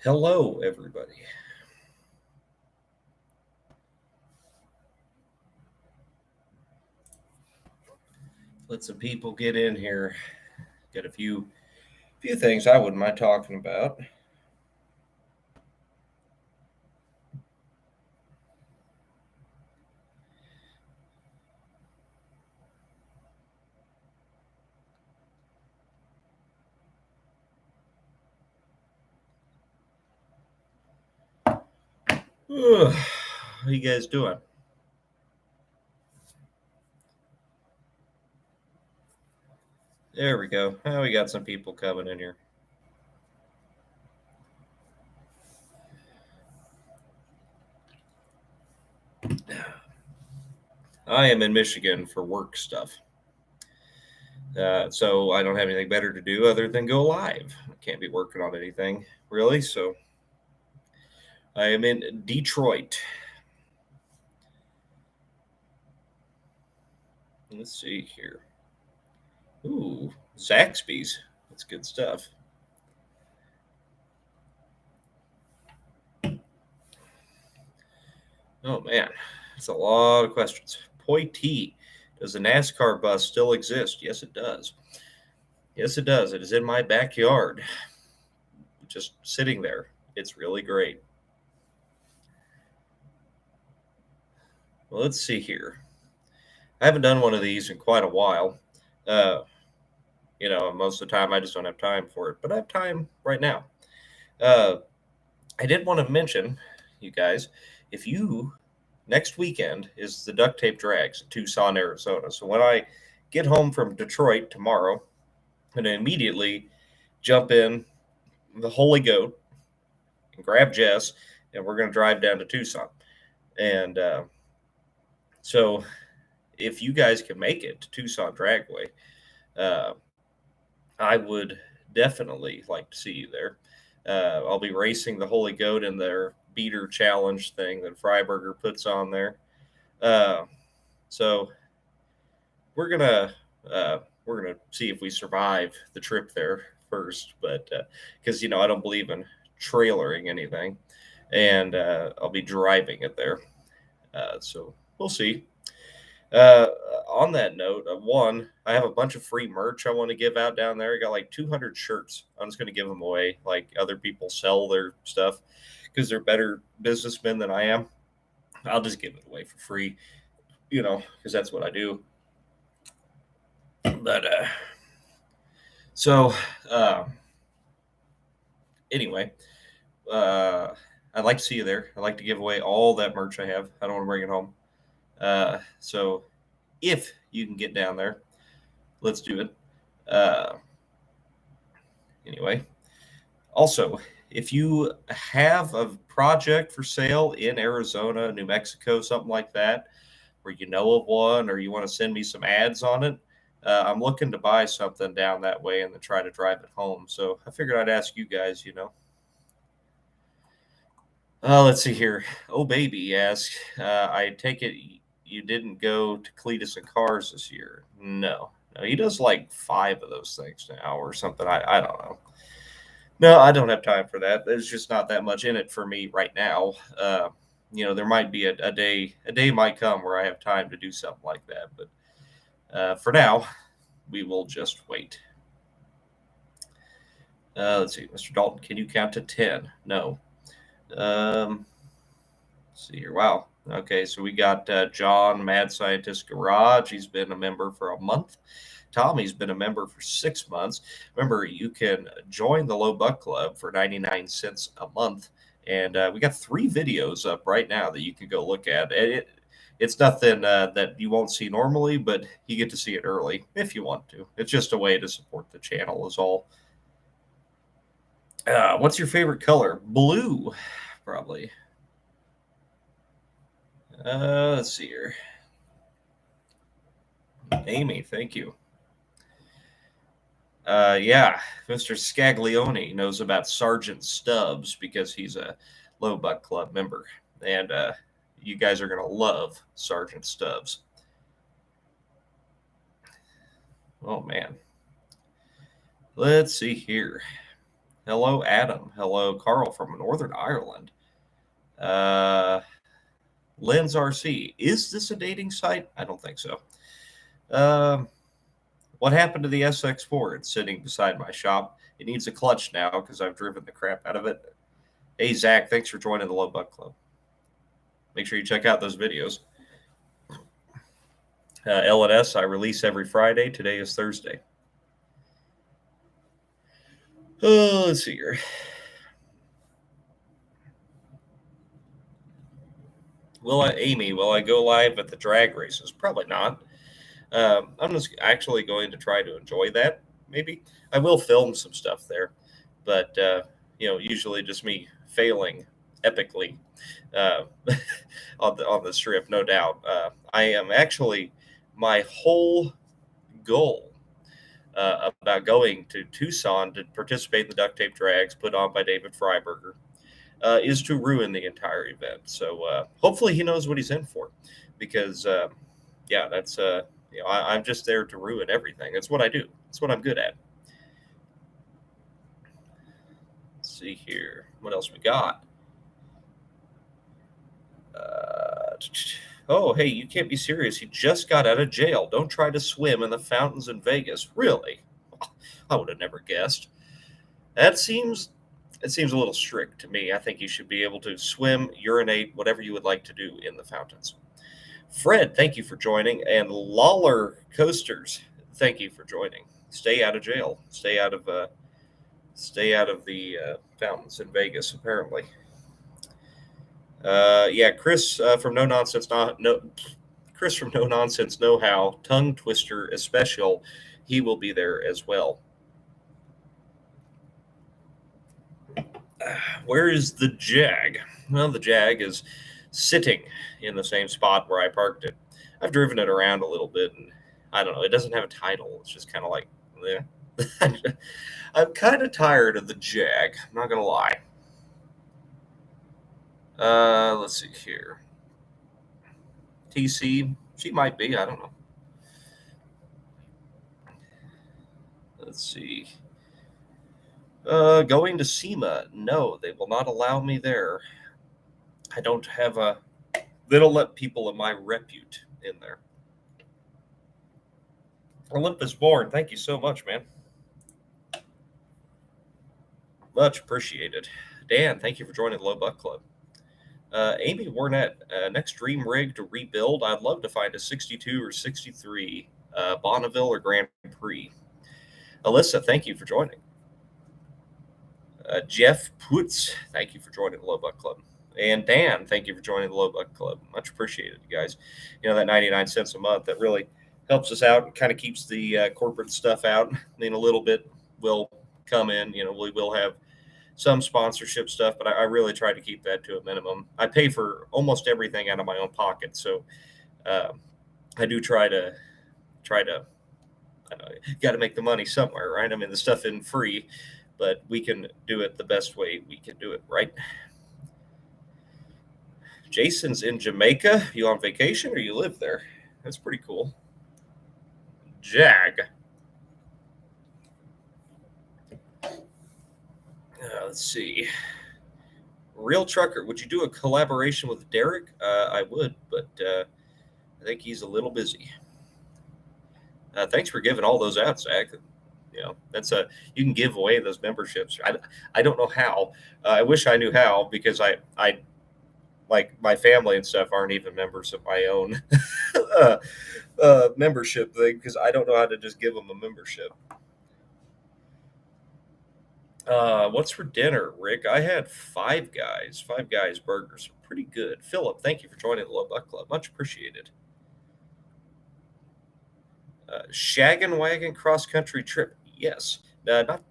Hello, everybody. Let some people get in here. Got a few things I wouldn't mind talking about. Ugh, how you guys doing? There we go. Oh, we got some people coming in here. I am in Michigan for work stuff. So I don't have anything better to do other than go live. I can't be working on anything really. So I am in Detroit. Let's see here. Ooh, Zaxby's. That's good stuff. Oh man, that's a lot of questions. Poi T, does the NASCAR bus still exist? Yes, it does. Yes, it does. It is in my backyard, just sitting there. It's really great. Well, let's see here. I haven't done one of these in quite a while. Uh, most of the time I just don't have time for it, but I have time right now. Uh, I did want to mention, you guys, if you next weekend is the duct tape drags in Tucson, Arizona. So when I get home from Detroit tomorrow, and immediately jump in the Holy Goat and grab Jess, and we're going to drive down to Tucson. And so, if you guys can make it to Tucson Dragway, uh, I would definitely like to see you there. I'll be racing the Holy Goat in their beater challenge thing that Freiberger puts on there. Uh, so we're gonna we're gonna see if we survive the trip there first, but because I don't believe in trailering anything, and I'll be driving it there. So we'll see. Uh, on that note, one, I have a bunch of free merch I want to give out down there. I got like 200 shirts. I'm just going to give them away. Like other people sell their stuff because they're better businessmen than I am. I'll just give it away for free, because that's what I do. But so uh, anyway, I'd like to see you there. I'd like to give away all that merch I have. I don't want to bring it home. So if you can get down there, let's do it. Uh, anyway, also, if you have a project for sale in Arizona, New Mexico, something like that, or you know of one, or you want to send me some ads on it, I'm looking to buy something down that way and then try to drive it home. So I figured I'd ask you guys. Let's see here. Oh, baby asks, I take it you didn't go to Cletus and Cars this year? No. No, he does like 5 of those things now or something. I don't know. No, I don't have time for that. There's just not that much in it for me right now. There might be a day might come where I have time to do something like that. But for now, we will just wait. Let's see, Mr. Dalton, can you count to 10? No. Um, let's see here. Wow. Okay, so we got John, Mad Scientist Garage. He's been a member for a month. Tommy's been a member for 6 months. Remember, you can join the Low Buck Club for 99 cents a month. And we got 3 videos up right now that you can go look at. It's nothing that you won't see normally, but you get to see it early if you want to. It's just a way to support the channel, is all. What's your favorite color? Blue, probably. Let's see here. Amy, thank you. Yeah, Mr. Scaglione knows about Sergeant Stubbs because he's a Low Buck Club member. And you guys are going to love Sergeant Stubbs. Oh, man. Let's see here. Hello, Adam. Hello, Carl from Northern Ireland. Uh, Lens RC. Is this a dating site? I don't think so. Um, what happened to the SX4? It's sitting beside my shop. It needs a clutch now because I've driven the crap out of it. Hey, Zach, thanks for joining the Low Buck Club. Make sure you check out those videos. LNS, I release every Friday. Today is Thursday. Oh, let's see here. Amy, will I go live at the drag races? Probably not. I'm just actually going to try to enjoy that. Maybe I will film some stuff there, but usually just me failing epically uh, on the strip, no doubt. I am actually my whole goal about going to Tucson to participate in the duct tape drags put on by David Freiberger is to ruin the entire event. So hopefully he knows what he's in for, because yeah, that's I'm just there to ruin everything. That's what I do. That's what I'm good at. Let's see here, what else we got. Oh, hey, you can't be serious. He just got out of jail. Don't try to swim in the fountains in Vegas. Really? I would have never guessed. That seems it seems a little strict to me. I think you should be able to swim, urinate, whatever you would like to do in the fountains. Fred, thank you for joining, and Lawler Coasters, thank you for joining. Stay out of jail. Stay out of the fountains in Vegas. Apparently, yeah. Chris from No Nonsense, not no. Chris from No Nonsense Know How, Tongue Twister Especial, he will be there as well. Where is the Jag? Well, the Jag is sitting in the same spot where I parked it. I've driven it around a little bit, and I don't know. It doesn't have a title. It's just kind of like, eh. I'm kind of tired of the Jag. I'm not gonna lie. Let's see here. TC, she might be. I don't know. Let's see. Going to SEMA. No, they will not allow me there. I don't have a. They don't let people of my repute in there. Olympus Born, thank you so much, man. Much appreciated. Dan, thank you for joining the Low Buck Club. Amy Warnett, next dream rig to rebuild. I'd love to find a 62 or 63 Bonneville or Grand Prix. Alyssa, thank you for joining. Jeff Putz, thank you for joining the Low Buck Club. And Dan, thank you for joining the Low Buck Club. Much appreciated, you guys. You know, that 99 cents a month, that really helps us out and kind of keeps the corporate stuff out. I mean, a little bit will come in. You know, we will have some sponsorship stuff, but I really try to keep that to a minimum. I pay for almost everything out of my own pocket, so I do try to got to make the money somewhere, right? I mean, the stuff isn't free, but we can do it the best way we can do it, right? Jason's in Jamaica. You on vacation or you live there? That's pretty cool. Jag. Let's see. Real Trucker, would you do a collaboration with Derek? I would, but I think he's a little busy. Thanks for giving all those out, Zach. You know, that's a you can give away those memberships. I don't know how. I wish I knew how, because I like my family and stuff aren't even members of my own uh, membership thing, because I don't know how to just give them a membership. What's for dinner, Rick? I had Five Guys. Five Guys burgers are pretty good. Philip, thank you for joining the Low Buck Club. Much appreciated. Shaggin' Wagon cross country trip. Yes. Not.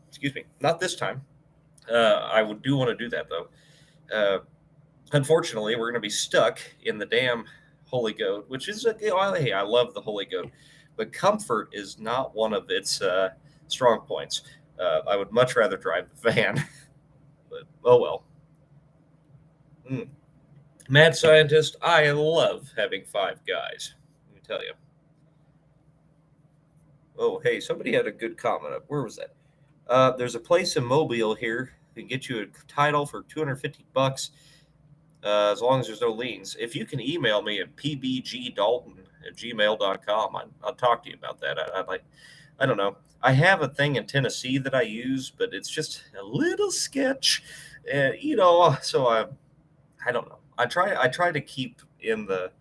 Excuse me. Not this time. I would do want to do that though. Unfortunately, we're going to be stuck in the damn Holy Goat, which is hey, I love the Holy Goat, but comfort is not one of its strong points. I would much rather drive the van, but oh well. Mm. Mad scientist, I love having Five Guys. Let me tell you. Oh, hey, somebody had a good comment up. Where was that? There's a place in Mobile here that can get you a title for $250 as long as there's no liens. If you can email me at pbgdalton@gmail.com, I'll talk to you about that. I don't know. I have a thing in Tennessee that I use, but it's just a little sketch, so I don't know. I try to keep in the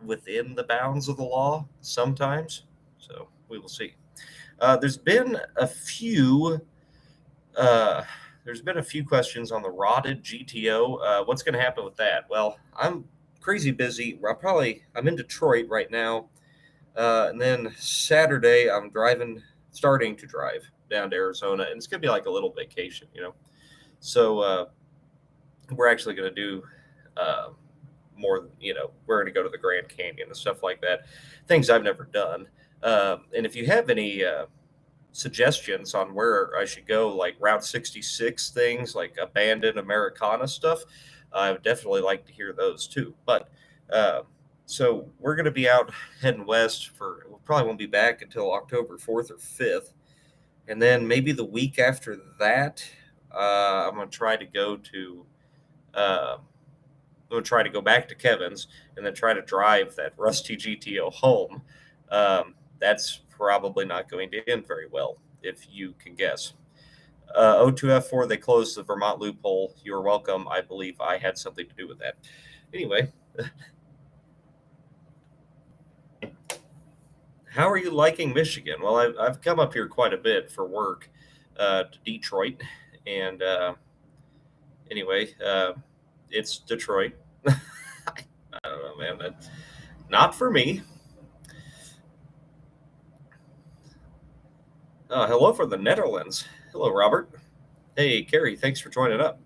within the bounds of the law sometimes. So we will see. There's been a few. Uh, there's been a few questions on the rotted GTO. What's going to happen with that? Well, I'm crazy busy. I'm in Detroit right now, and then Saturday I'm starting to drive down to Arizona, and it's going to be like a little vacation, So we're actually going to do uh, more. We're going to go to the Grand Canyon and stuff like that, things I've never done. And if you have any suggestions on where I should go, like Route 66 things, like abandoned Americana stuff, I would definitely like to hear those too. But uh, so we're going to be out heading west we probably won't be back until October 4th or 5th. And then maybe the week after that, I'm going to try to go to. Uh, I'm going to try to go back to Kevin's and then try to drive that rusty GTO home. That's probably not going to end very well, if you can guess. O2F4, they closed the Vermont loophole. You're welcome. I believe I had something to do with that. Anyway, how are you liking Michigan? Well, I've come up here quite a bit for work to Detroit. And anyway, it's Detroit. I don't know, man. Not for me. Hello from the Netherlands. Hello, Robert. Hey, Carrie. Thanks for joining up.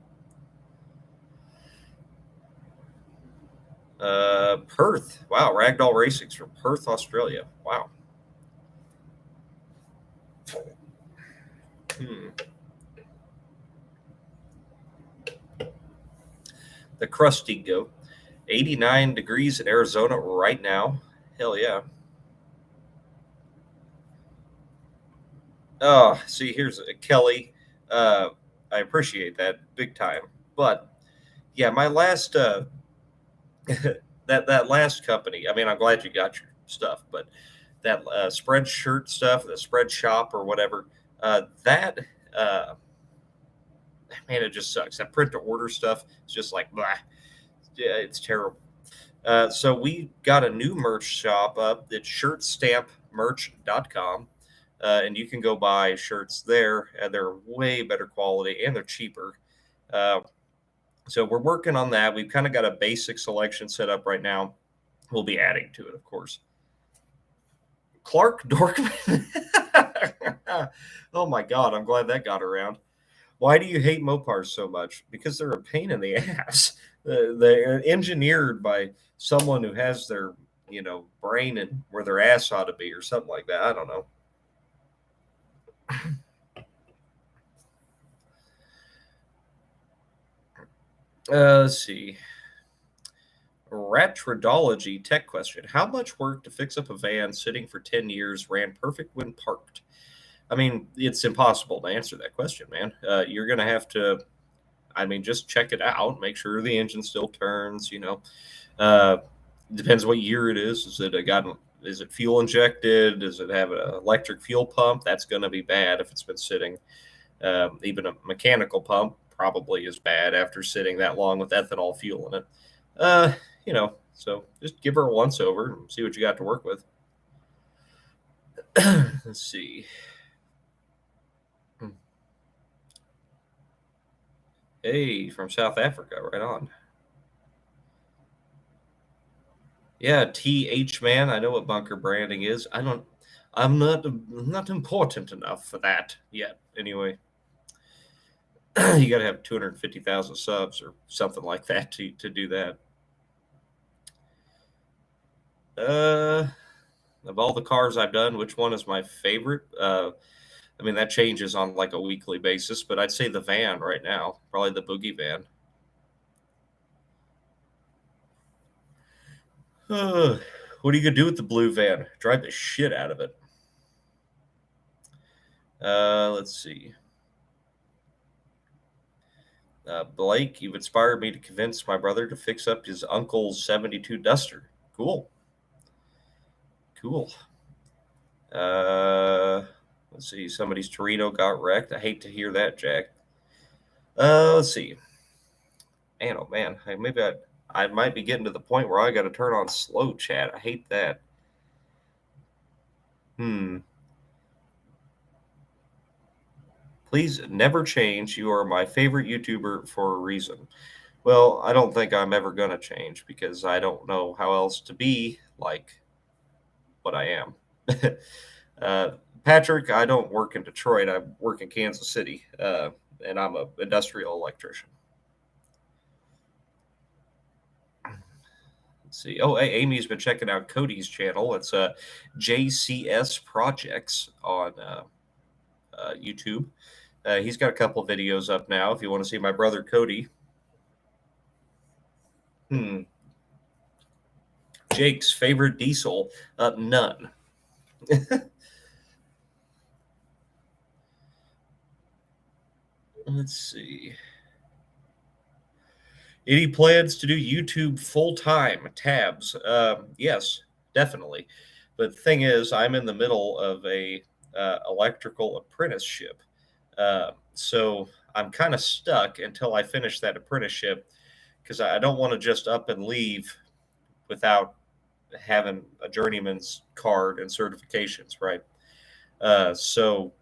Perth. Wow, Ragdoll Racing's from Perth, Australia. Wow. Hmm. The Crusty Goat. 89 degrees in Arizona right now. Hell yeah. Oh, see, here's Kelly. Uh, I appreciate that big time. But yeah, my last that last company. I mean, I'm glad you got your stuff, but that spread shirt stuff, the spread shop or whatever, that uh, man, it just sucks. That print to order stuff is just like, blah. Yeah, it's terrible. So we got a new merch shop up. It's shirtstampmerch.com. And you can go buy shirts there, and they're way better quality and they're cheaper. Uh, so we're working on that. We've kind of got a basic selection set up right now. We'll be adding to it, of course. Clark Dorkman. Oh my God, I'm glad that got around. Why do you hate Mopars so much? Because they're a pain in the ass. They're engineered by someone who has their, brain and where their ass ought to be, or something like that. I don't know. Let's see. Ratrodology tech question. How much work to fix up a van sitting for 10 years ran perfect when parked? I mean, it's impossible to answer that question, man. You're going to have to, just check it out, make sure the engine still turns. Uh, depends what year it is. Is it fuel injected? Does it have an electric fuel pump? That's going to be bad if it's been sitting. Even a mechanical pump probably is bad after sitting that long with ethanol fuel in it. So just give her a once over and see what you got to work with. Let's see. Hey, from South Africa, right on. Yeah, TH man, I know what bunker branding is. I'm not important enough for that yet. Anyway, you got to have 250,000 subs or something like that to do that. Uh, of all the cars I've done, which one is my favorite? That changes on like a weekly basis, but I'd say the van right now, probably the boogie van. What are you gonna do with the blue van? Drive the shit out of it. Let's see. Blake, you've inspired me to convince my brother to fix up his uncle's 72 Duster. Cool. Cool. Let's see. Somebody's Torino got wrecked. I hate to hear that, Jack. Let's see. Man, oh man. Maybe I might be getting to the point where I got to turn on slow chat. I hate that. Please never change. You are my favorite YouTuber for a reason. Well, I don't think I'm ever going to change because I don't know how else to be like what I am. uh, Patrick, I don't work in Detroit. I work in Kansas City, and I'm an industrial electrician. Let's see. Oh, hey, Amy's been checking out Cody's channel. It's JCS Projects on YouTube. He's got a couple videos up now. If you want to see my brother Cody. Jake's favorite diesel? None. Let's see. Any plans to do YouTube full time? Tabs? Yes, definitely. But the thing is, I'm in the middle of a electrical apprenticeship, so I'm kind of stuck until I finish that apprenticeship because I don't want to just up and leave without having a journeyman's card and certifications, right? So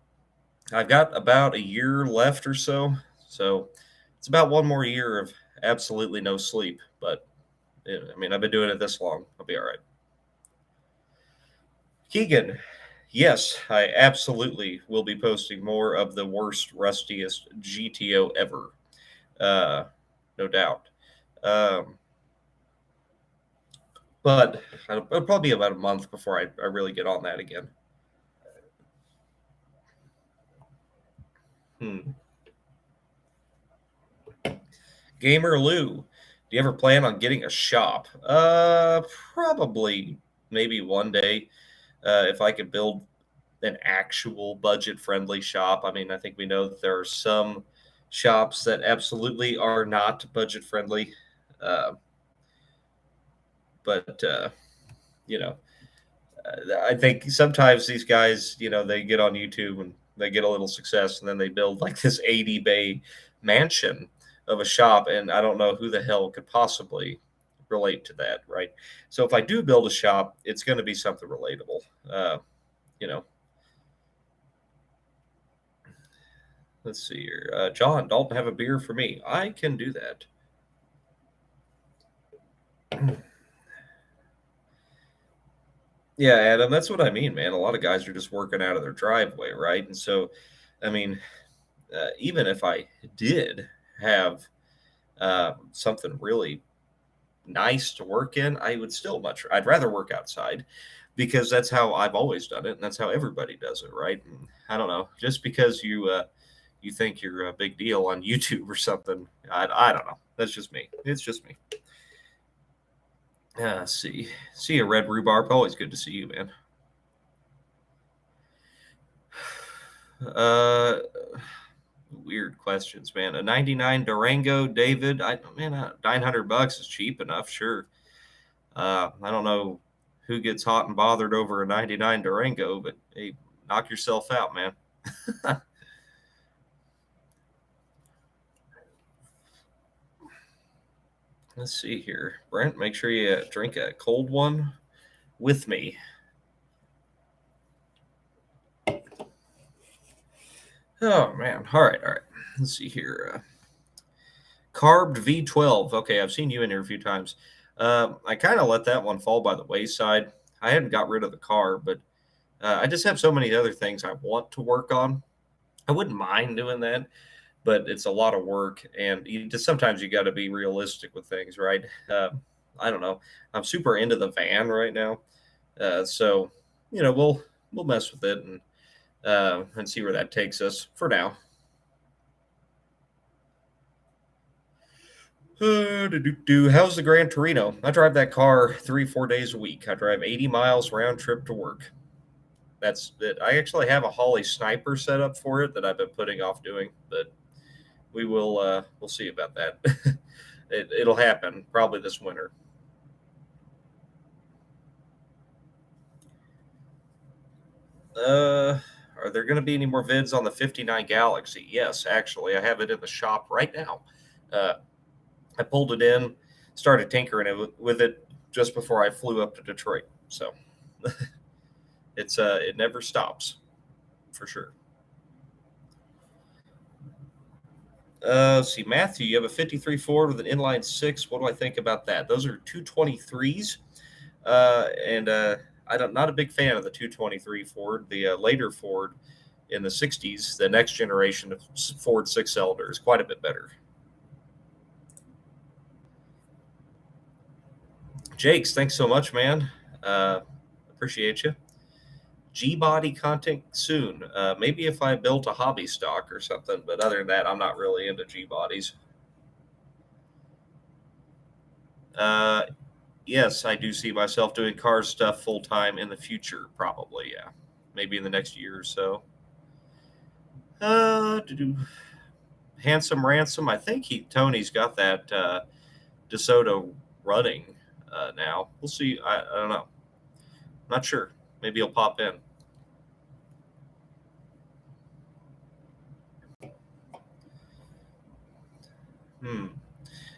I've got about a year left or so. So it's about one more year of absolutely no sleep. But I mean, I've been doing it this long. I'll be all right. Keegan, yes, I absolutely will be posting more of the worst, rustiest GTO ever. No doubt. Um, but it'll probably be about a month before I really get on that again. Gamer Lou, do you ever plan on getting a shop? Probably, maybe one day, if I could build an actual budget-friendly shop. I mean, I think we know that there are some shops that absolutely are not budget-friendly, uh, but you know, I think sometimes these guys, they get on YouTube and they get a little success, and then they build like this 80 bay mansion of a shop, and I don't know who the hell could possibly relate to that, right? So if I do build a shop, it's going to be something relatable. You know, let's see here. John, Dalton, have a beer for me. I can do that. Yeah, Adam, that's what I mean, man. A lot of guys are just working out of their driveway, right? And so, I mean, even if I did have something really nice to work in, I would still I'd rather work outside because that's how I've always done it, and that's how everybody does it, right? And I don't know, just because you think you're a big deal on YouTube or something, I don't know. That's just me. It's just me. See you, Red Rhubarb. Always good to see you, man. Uh, Weird questions, man. A '99 Durango, David. 900 bucks is cheap enough, sure. I don't know who gets hot and bothered over a '99 Durango, but hey, knock yourself out, man. Let's see here, Brent. Make sure you drink a cold one with me. Oh man! All right, all right. Let's see here. Carved V12. Okay, I've seen you in here a few times. I kind of let that one fall by the wayside. I hadn't got rid of the car, but I just have so many other things I want to work on. I wouldn't mind doing that, but it's a lot of work, and sometimes you got to be realistic with things, right? I don't know. I'm super into the van right now, so we'll mess with it and see where that takes us for now. How's the Gran Torino? I drive that car 3-4 days a week. I drive 80 miles round trip to work. that's it. I actually have a Holly sniper set up for it that I've been putting off doing, but we'll see about that. It'll happen probably this winter. Uh, are there going to be any more vids on the 59 Galaxy? Yes, actually, I have it in the shop right now. Uh, I pulled it in, started tinkering with it just before I flew up to Detroit. So it never stops for sure. See, Matthew, you have a 53 Ford with an inline six. What do I think about that? Those are 223s. And I'm not a big fan of the 223 Ford. The later Ford in the 60s, the next generation of Ford six cylinder is quite a bit better. Jakes, thanks so much, man. Appreciate you. G body content soon. Maybe if I built a hobby stock or something, but other than that, I'm not really into G bodies. Uh, yes, I do see myself doing car stuff full time in the future, probably. Yeah, maybe in the next year or so. Handsome Ransom. I think Tony's got that DeSoto running now. We'll see. I don't know. Not sure. Maybe he'll pop in. Hmm.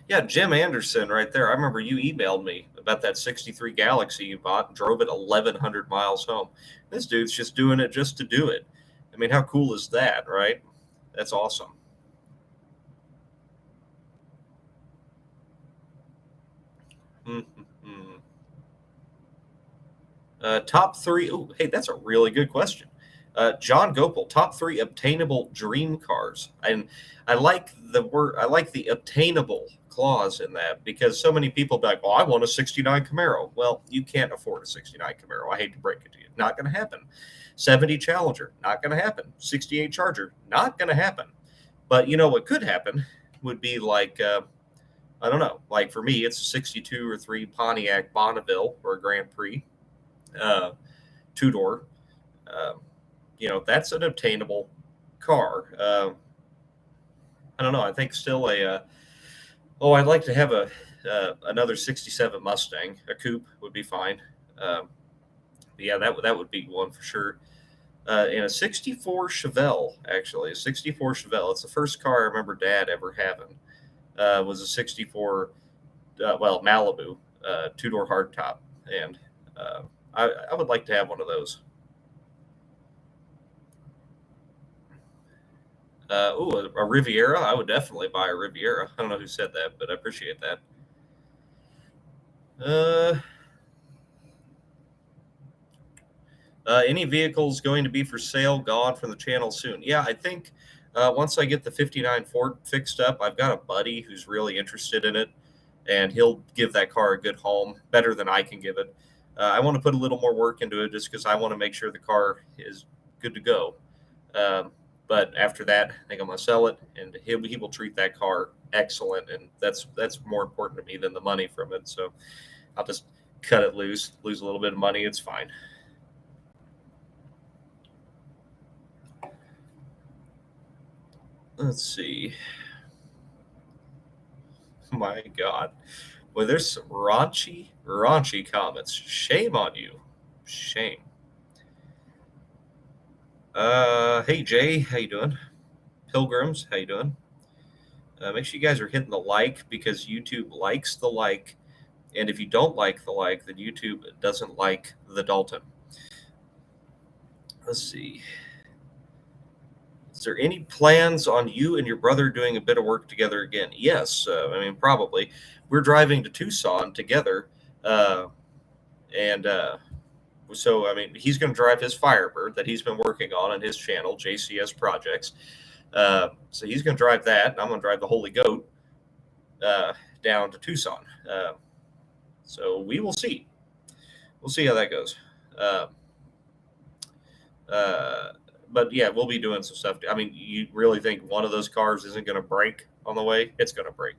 Yeah, Jim Anderson right there. I remember you emailed me about that 63 Galaxy you bought and drove it 1,100 miles home. This dude's just doing it just to do it. I mean, how cool is that, right? That's awesome. Mm-hmm. Top three. Oh, hey, that's a really good question. John Gopal, top three obtainable dream cars. And I like the word, I like the obtainable clause in that because so many people be like, oh, I want a 69 Camaro. Well, you can't afford a 69 Camaro. I hate to break it to you. Not going to happen. 70 Challenger, not going to happen. 68 Charger, not going to happen. But you know what could happen would be like, I don't know, like for me, it's a 62 or 3 Pontiac Bonneville or a Grand Prix, uh, two door. Um, that's an obtainable car. I don't know. I think still I'd like to have another 67 Mustang. A coupe would be fine. Um, yeah, that would be one for sure. And a 64 Chevelle, actually, a 64 Chevelle. It's the first car I remember Dad ever having. Was a 64, Malibu, two door hardtop, and uh, I would like to have one of those. A Riviera. I would definitely buy a Riviera. I don't know who said that, but I appreciate that. Uh, any vehicles going to be for sale gone from the channel soon? Yeah, I think once I get the 59 Ford fixed up, I've got a buddy who's really interested in it, and he'll give that car a good home, better than I can give it. I want to put a little more work into it just because I want to make sure the car is good to go. Um, but after that, I think I'm going to sell it, and he will treat that car excellent, and that's more important to me than the money from it. So I'll just cut it loose, lose a little bit of money. It's fine. Let's see. My God. Well, there's some raunchy comments. Shame on you. Shame. Hey Jay, how you doing? Pilgrims, how you doing? Make sure you guys are hitting the like because YouTube likes the like, and if you don't like the like, then YouTube doesn't like the Dalton. Let's see. Is there any plans on you and your brother doing a bit of work together again? Yes, I mean probably. We're driving to Tucson together, uh, and so I mean he's going to drive his Firebird that he's been working on his channel, JCS Projects. So he's going to drive that, and I'm going to drive the Holy Goat uh, down to Tucson. So we will see. We'll see how that goes. Uh, uh, but yeah, we'll be doing some stuff. I mean, you really think one of those cars isn't going to break on the way? It's going to break.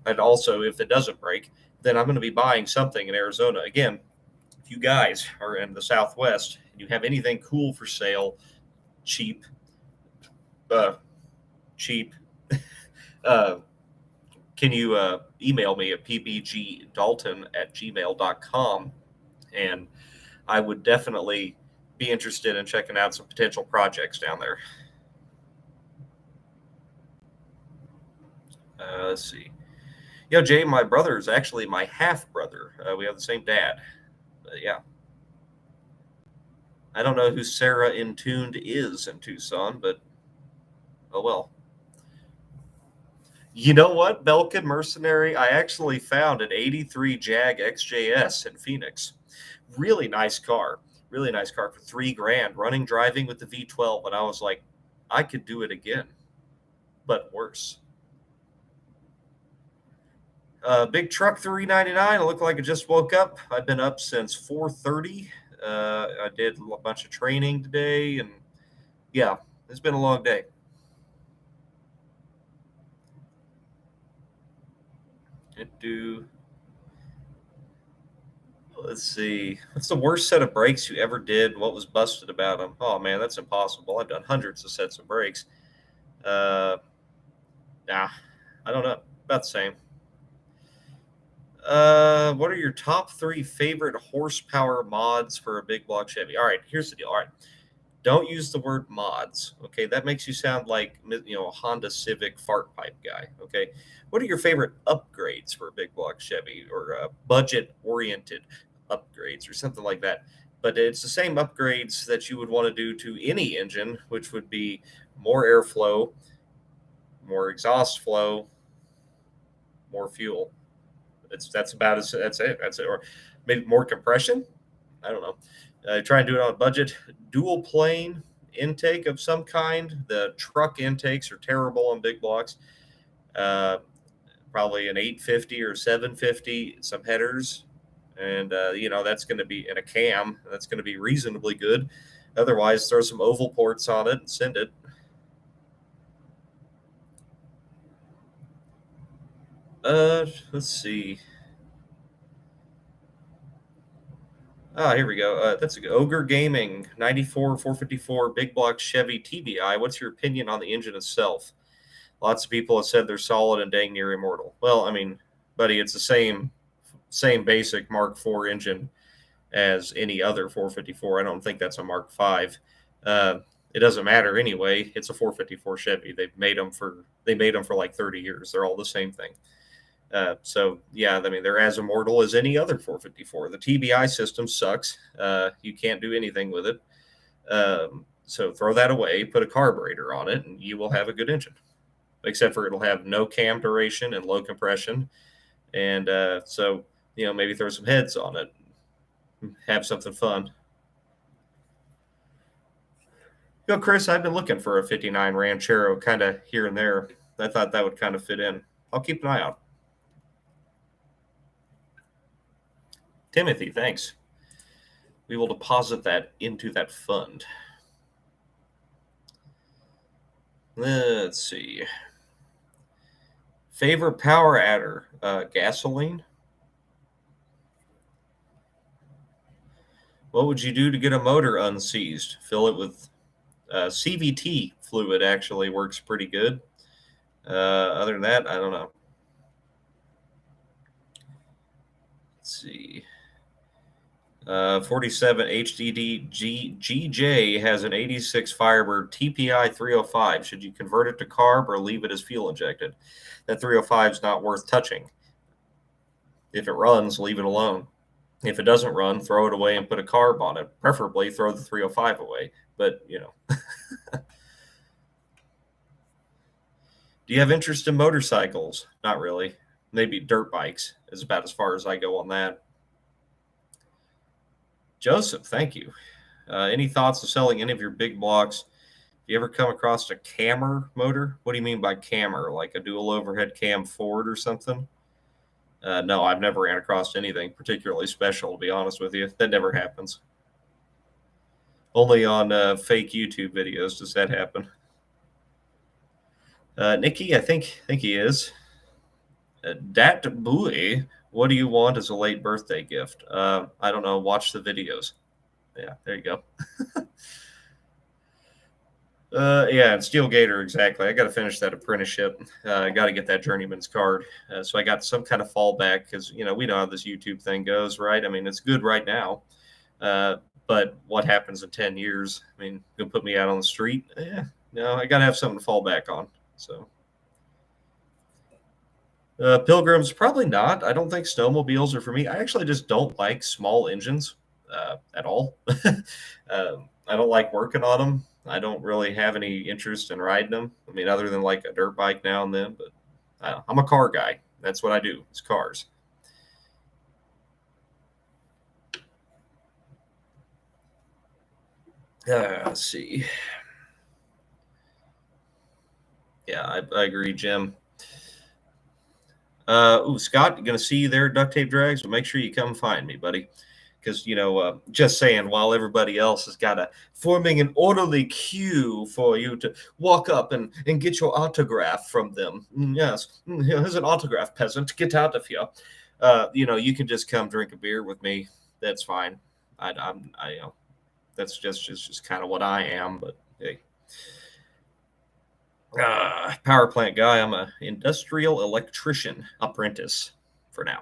And also, if it doesn't break, then I'm going to be buying something in Arizona. Again, if you guys are in the Southwest and you have anything cool for sale, cheap, uh, cheap, uh, can you email me at pbgdalton@gmail.com, and I would definitely be interested in checking out some potential projects down there. Let's see. Jay, my brother is actually my half brother. We have the same dad. Yeah. I don't know who Sarah Intuned is in Tucson, but oh well. You know what, Belkin Mercenary? I actually found an 83 Jag XJS in Phoenix. Really nice car. Really nice car for $3,000, running, driving with the V12. And I was like, I could do it again, but worse. Big truck 399. I look like I just woke up. I've been up since 4:30. I did a bunch of training today, and yeah, it's been a long day. Let's see. What's the worst set of brakes you ever did? What was busted about them? Oh man, that's impossible. I've done hundreds of sets of brakes. Uh, nah, I don't know. About the same. What are your top 3 favorite horsepower mods for a big block Chevy? All right, here's the deal. All right, don't use the word mods. Okay, that makes you sound like a Honda Civic fart pipe guy. Okay, what are your favorite upgrades for a big block Chevy, or budget oriented upgrades or something like that? But it's the same upgrades that you would want to do to any engine, which would be more airflow, more exhaust flow, more fuel. That's about as that's it. That's it. Or maybe more compression. I don't know. Try and do it on a budget. Dual plane intake of some kind. The truck intakes are terrible on big blocks. Uh, Probably an 850 or 750. Some headers, and that's going to be in a cam. That's going to be reasonably good. Otherwise, throw some oval ports on it and send it. Let's see. Ah, here we go. That's a Ogre Gaming 94 454 big block Chevy TBI. What's your opinion on the engine itself? Lots of people have said they're solid and dang near immortal. Well, I mean, buddy, it's the same basic Mark IV engine as any other 454. I don't think that's a Mark V. It doesn't matter anyway. It's a 454 Chevy. They made them for like 30 years. They're all the same thing. So yeah, I mean, they're as immortal as any other 454. The TBI system sucks. You can't do anything with it. So throw that away, put a carburetor on it, and you will have a good engine. Except for it'll have no cam duration and low compression. And so maybe throw some heads on it, have something fun. Chris, I've been looking for a 59 Ranchero kind of here and there. I thought that would kind of fit in. I'll keep an eye out. Timothy, thanks. We will deposit that into that fund. Let's see. Favorite power adder, gasoline. What would you do to get a motor unseized? Fill it with CVT fluid. Actually works pretty good. Other than that, I don't know. Let's see. 47 HDD GJ has an 86 Firebird TPI 305. Should you convert it to carb or leave it as fuel injected? That 305 is not worth touching. If it runs, leave it alone. If it doesn't run, throw it away and put a carb on it. Preferably throw the 305 away. But, Do you have interest in motorcycles? Not really. Maybe dirt bikes is about as far as I go on that. Joseph, thank you. Any thoughts of selling any of your big blocks? If you ever come across a cammer motor? What do you mean by cammer? Like a dual overhead cam Ford or something? No, I've never ran across anything particularly special, to be honest with you. That never happens. Only on fake YouTube videos does that happen. Nikki, I think he is. Dat Bowie, What do you want as a late birthday gift? I don't know. Watch the videos. Yeah, there you go. Yeah, and Steel Gator, exactly. I got to finish that apprenticeship. I got to get that journeyman's card. So I got some kind of fallback because, we know how this YouTube thing goes, right? I mean, it's good right now. Uh, but what happens in 10 years? I mean, you'll put me out on the street? Yeah, no, I got to have something to fall back on. So, Pilgrims, probably not. I don't think snowmobiles are for me. I actually just don't like small engines at all. I don't like working on them. I don't really have any interest in riding them. I mean, other than like a dirt bike now and then, but I'm a car guy. That's what I do. It's cars. Let's see. Yeah, I agree, Jim. Scott, going to see you there at Duct Tape Drags, but make sure you come find me, buddy. Because, just saying, while everybody else has got a forming an orderly queue for you to walk up and get your autograph from them. Yes, here's an autograph, peasant. Get out of here. You can just come drink a beer with me. That's fine. That's just kind of what I am. But hey, power plant guy. I'm a industrial electrician apprentice for now.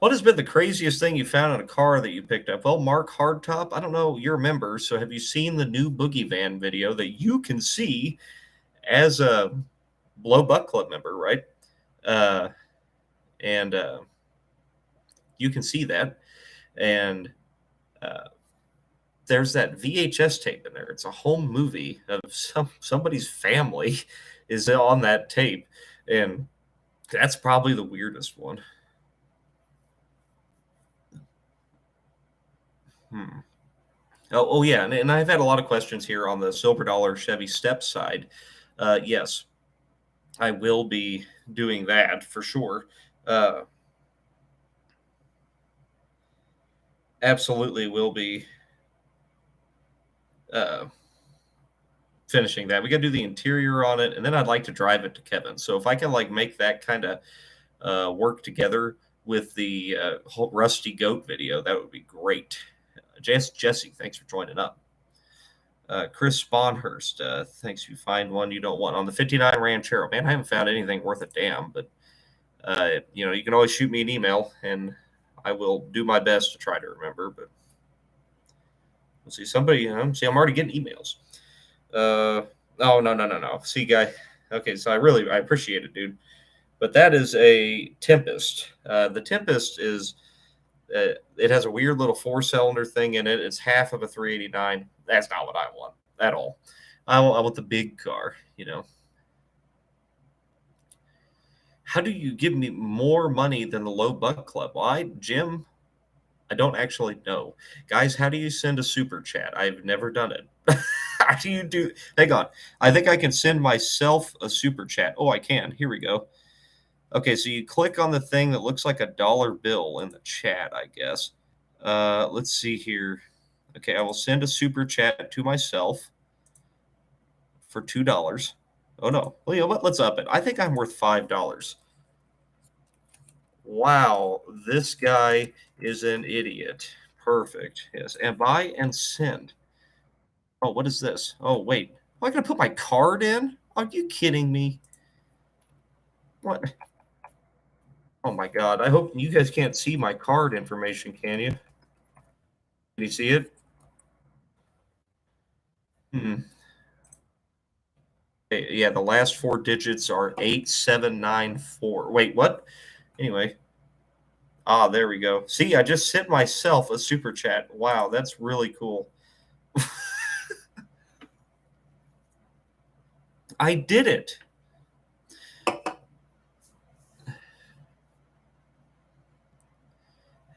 What has been the craziest thing you found in a car that you picked up? Well, Mark Hardtop, I don't know, you're a member, so have you seen the new Boogie Van video that you can see as a Blow Butt Club member, right? Uh, and you can see that. And there's that VHS tape in there. It's a home movie of somebody's family is on that tape. And that's probably the weirdest one. Hmm. Oh yeah, and I've had a lot of questions here on the Silver Dollar Chevy Step side. Yes, I will be doing that for sure. Uh, Absolutely will be uh, finishing that. We got to do the interior on it, and then I'd like to drive it to Kevin. So if I can like make that kind of work together with the whole Rusty Goat video, that would be great. Jesse, thanks for joining up. Chris Sponhurst, thanks. You find one you don't want on the 59 Ranchero. Man, I haven't found anything worth a damn, but you can always shoot me an email, and I will do my best to try to remember. But let's see, somebody, see, I'm already getting emails. Oh no. See, guy. Okay, so I appreciate it, dude. But that is a Tempest. The Tempest is it has a weird little 4-cylinder thing in it. It's half of a 389. That's not what I want at all. I want the big car. How do you give me more money than the Low Buck Club? Well, Jim, I don't actually know. Guys, how do you send a super chat? I've never done it. How do you do? Hang on. I think I can send myself a super chat. Oh, I can. Here we go. Okay, so you click on the thing that looks like a dollar bill in the chat, I guess. Let's see here. Okay, I will send a super chat to myself for $2. Oh no. Well, you know what? Let's up it. I think I'm worth $5. Wow, this guy is an idiot. Perfect. Yes. And buy and send. Oh, what is this? Oh, wait. Am I going to put my card in? Are you kidding me? What? Oh my God. I hope you guys can't see my card information, can you? Can you see it? Hmm. Yeah, the last 4 digits are 8794. Wait, what? Anyway. There we go. See, I just sent myself a super chat. Wow, that's really cool. I did it.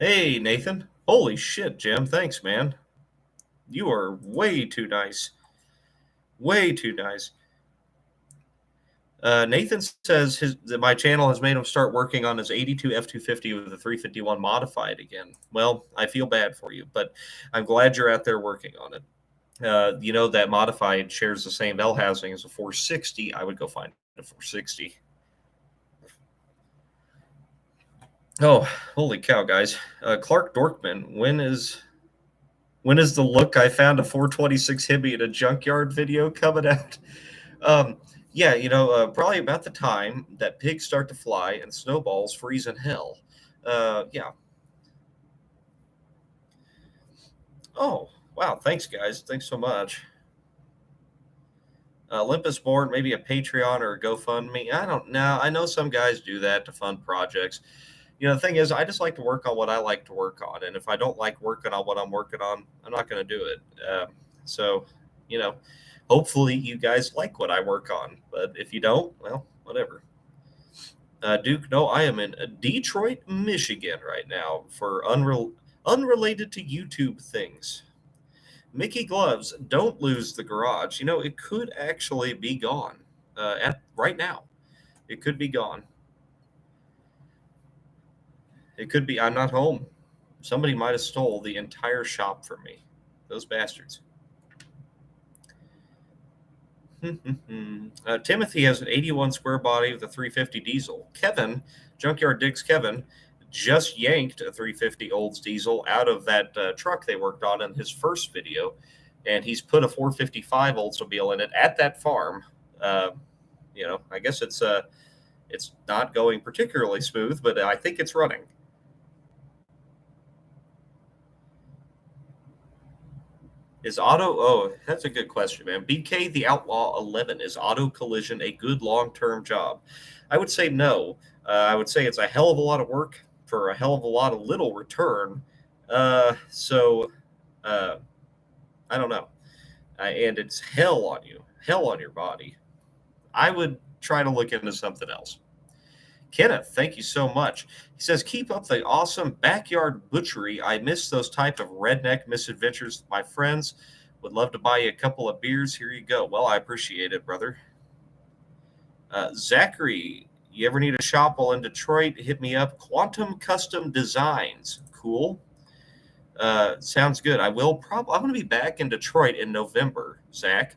Hey, Nathan. Holy shit, Jim. Thanks, man. You are way too nice. Way too nice. Nathan says that my channel has made him start working on his 82 F-250 with a 351 modified again. Well, I feel bad for you, but I'm glad you're out there working on it. That modified shares the same L housing as a 460. I would go find a 460. Oh, holy cow, guys! Clark Dorkman, when is the look I found a 426 Hemi in a junkyard video coming out? Um, yeah, probably about the time that pigs start to fly and snowballs freeze in hell. Yeah. Oh, wow. Thanks, guys. Thanks so much. Olympus Board, maybe a Patreon or a GoFundMe. I don't know. I know some guys do that to fund projects. The thing is, I just like to work on what I like to work on, and if I don't like working on what I'm working on, I'm not going to do it. So, you know, hopefully you guys like what I work on, but if you don't, well, whatever. Duke, no, I am in Detroit, Michigan right now for unrelated to YouTube things. Mickey Gloves, don't lose the garage. It could actually be gone at right now. It could be gone. It could be. I'm not home. Somebody might have stole the entire shop from me. Those bastards. Timothy has an 81 square body with a 350 diesel. Kevin, Junkyard Dick's Kevin, just yanked a 350 Olds diesel out of that truck they worked on in his first video, and he's put a 455 Oldsmobile in it at that farm. Uh, I guess it's not going particularly smooth, but I think it's running. Is auto? Oh, that's a good question, man. BK the Outlaw 11, is auto collision a good long term job? I would say no. I would say it's a hell of a lot of work for a hell of a lot of little return. So uh, I don't know. And it's hell on you, hell on your body. I would try to look into something else. Kenneth, thank you so much. He says, keep up the awesome backyard butchery. I miss those type of redneck misadventures with my friends. Would love to buy you a couple of beers. Here you go. Well, I appreciate it, brother. Zachary, you ever need a shop while in Detroit? Hit me up. Quantum Custom Designs. Cool. Sounds good. I'm going to be back in Detroit in November, Zach.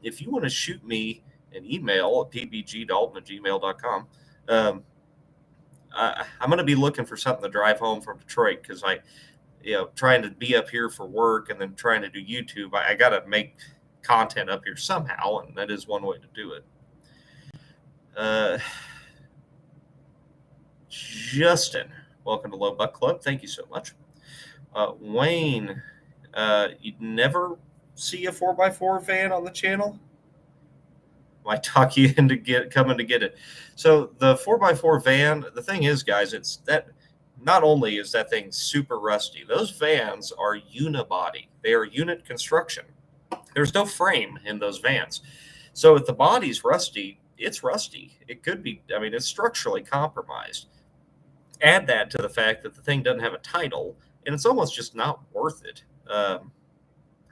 If you want to shoot me an email at pbgdalton@gmail.com, I'm going to be looking for something to drive home from Detroit because trying to be up here for work and then trying to do YouTube, I got to make content up here somehow, and that is one way to do it. Justin, welcome to Low Buck Club. Thank you so much. Wayne, you'd never see a 4x4 van on the channel? Might talk you into coming to get it. So the 4x4 van, the thing is, guys, it's that not only is that thing super rusty, those vans are unibody. They are unit construction. There's no frame in those vans. So if the body's rusty, it's rusty. It could be, it's structurally compromised. Add that to the fact that the thing doesn't have a title, and it's almost just not worth it.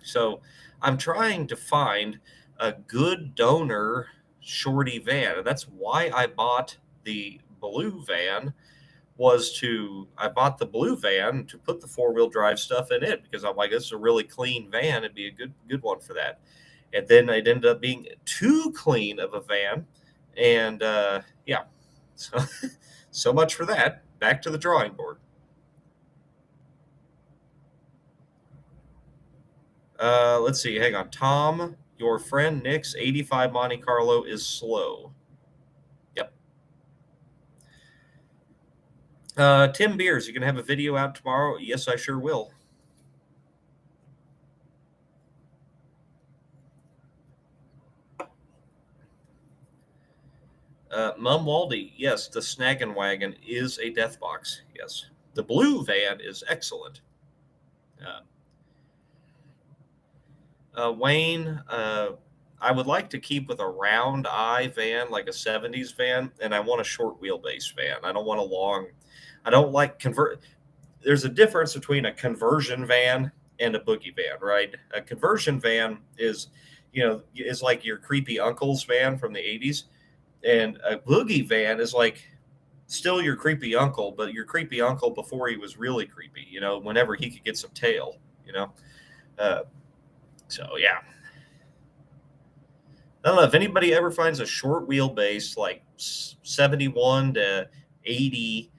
So I'm trying to find a good donor shorty van. And that's why I bought the blue van. I bought the blue van to put the 4-wheel drive stuff in it because I'm like, this is a really clean van. It'd be a good one for that. And then it ended up being too clean of a van. And yeah, so much for that. Back to the drawing board. Let's see. Hang on. Tom, your friend Nick's 85 Monte Carlo is slow. Yep. Tim Beers, you going to have a video out tomorrow? Yes, I sure will. Mum Waldy, yes, the Snaggin' Wagon is a death box. Yes. The blue van is excellent. Wayne, I would like to keep with a round eye van, like a 70s van, and I want a short wheelbase van. I don't want a long, I don't like There's a difference between a conversion van and a boogie van, right? A conversion van is like your creepy uncle's van from the 80s. And a boogie van is like still your creepy uncle, but your creepy uncle before he was really creepy, whenever he could get some tail. Uh, so, yeah. I don't know if anybody ever finds a short wheelbase like 71 to 80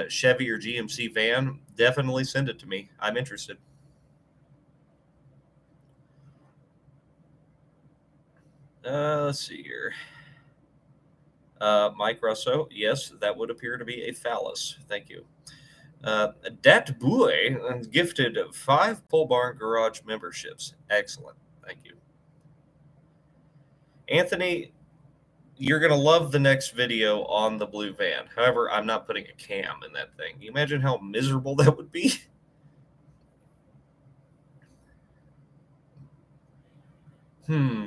Chevy or GMC van, definitely send it to me. I'm interested. Let's see here. Mike Russo, yes, that would appear to be a phallus. Thank you. Dat Boy gifted 5 Pole Barn Garage memberships. Excellent. Thank you. Anthony, you're going to love the next video on the blue van. However, I'm not putting a cam in that thing. Can you imagine how miserable that would be? Hmm.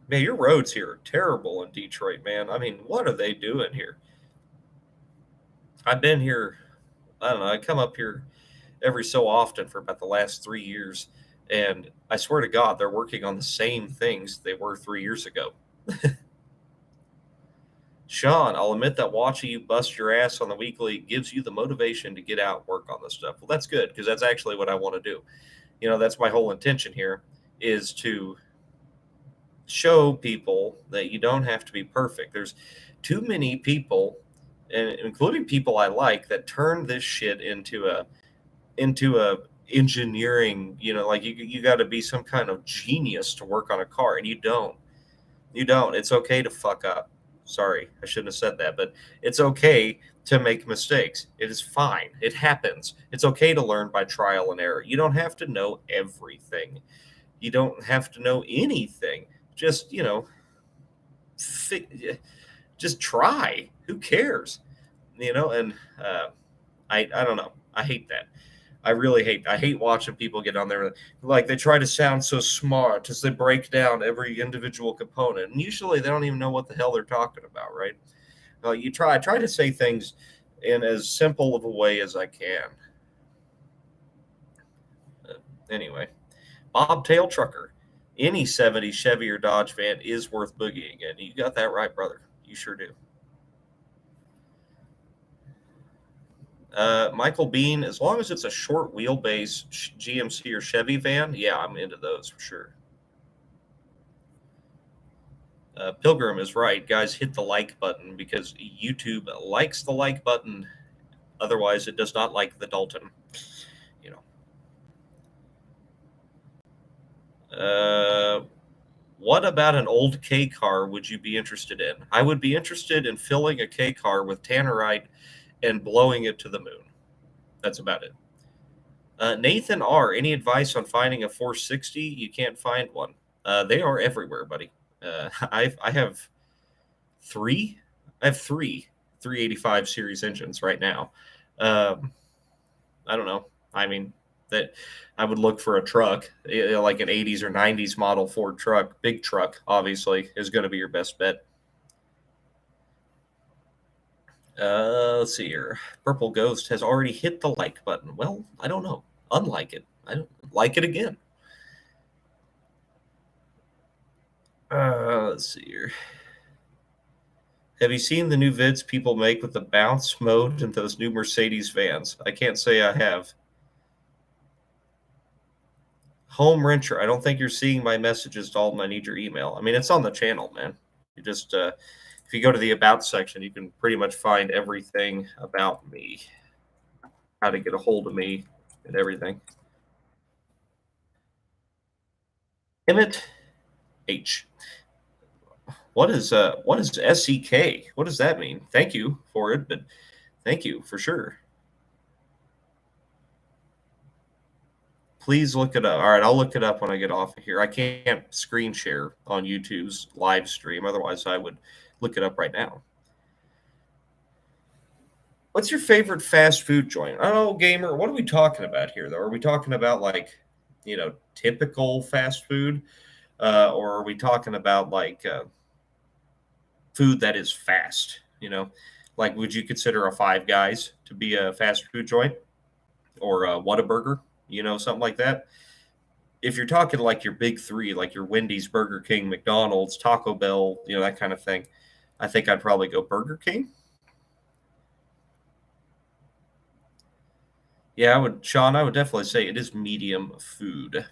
Man, your roads here are terrible in Detroit, man. I mean, what are they doing here? I've been here, I don't know, I come up here every so often for about the last 3 years, and I swear to God, they're working on the same things they were 3 years ago. Sean, I'll admit that watching you bust your ass on the weekly gives you the motivation to get out and work on this stuff. Well, that's good because that's actually what I want to do. That's my whole intention here is to show people that you don't have to be perfect. There's too many people, and including people I like, that turn this shit into a engineering. Like you got to be some kind of genius to work on a car, and you don't. It's okay to fuck up. Sorry, I shouldn't have said that, but it's okay to make mistakes. It is fine. It happens. It's okay to learn by trial and error. You don't have to know everything. You don't have to know anything. Just, fi- just try. Who cares? And I don't know. I hate that. I hate watching people get on there like they try to sound so smart as they break down every individual component, and usually they don't even know what the hell they're talking about, right? I try to say things in as simple of a way as I can. Uh, anyway, Bobtail Trucker, any '70s Chevy or Dodge van is worth boogieing in. You got that right, brother. You sure do. Michael Bean, as long as it's a short wheelbase GMC or Chevy van, yeah, I'm into those for sure. Pilgrim is right. Guys, hit the like button because YouTube likes the like button. Otherwise, it does not like the Dalton. You know. What about an old K car would you be interested in? I would be interested in filling a K car with tannerite and blowing it to the moon. That's about it. Nathan R., any advice on finding a 460? You can't find one. They are everywhere, buddy. I have three. I have three 385 series engines right now. Um, I don't know. I mean, that I would look for a truck, like an 80s or 90s model Ford truck. Big truck, obviously, is going to be your best bet. Let's see here. Purple Ghost has already hit the like button. Well, I don't know. Unlike it. I don't like it again. Let's see here. Have you seen the new vids people make with the bounce mode in those new Mercedes vans? I can't say I have. Home Wrencher. I don't think you're seeing my messages, Dalton. I need your email. I mean, it's on the channel, man. You just, if you go to the About section, you can pretty much find everything about me, how to get a hold of me, and everything. Emmett H. What is SEK? What does that mean? Thank you for it, but thank you for sure. Please look it up. All right, I'll look it up when I get off of here. I can't screen share on YouTube's live stream. Otherwise, I would look it up right now. What's your favorite fast food joint? I don't know, gamer. What are we talking about here, though? Are we talking about like, typical fast food, or are we talking about like food that is fast? Like would you consider a Five Guys to be a fast food joint, or a Whataburger? Something like that. If you're talking like your big three, like your Wendy's, Burger King, McDonald's, Taco Bell, that kind of thing, I think I'd probably go Burger King. Yeah, Sean. I would definitely say it is medium food.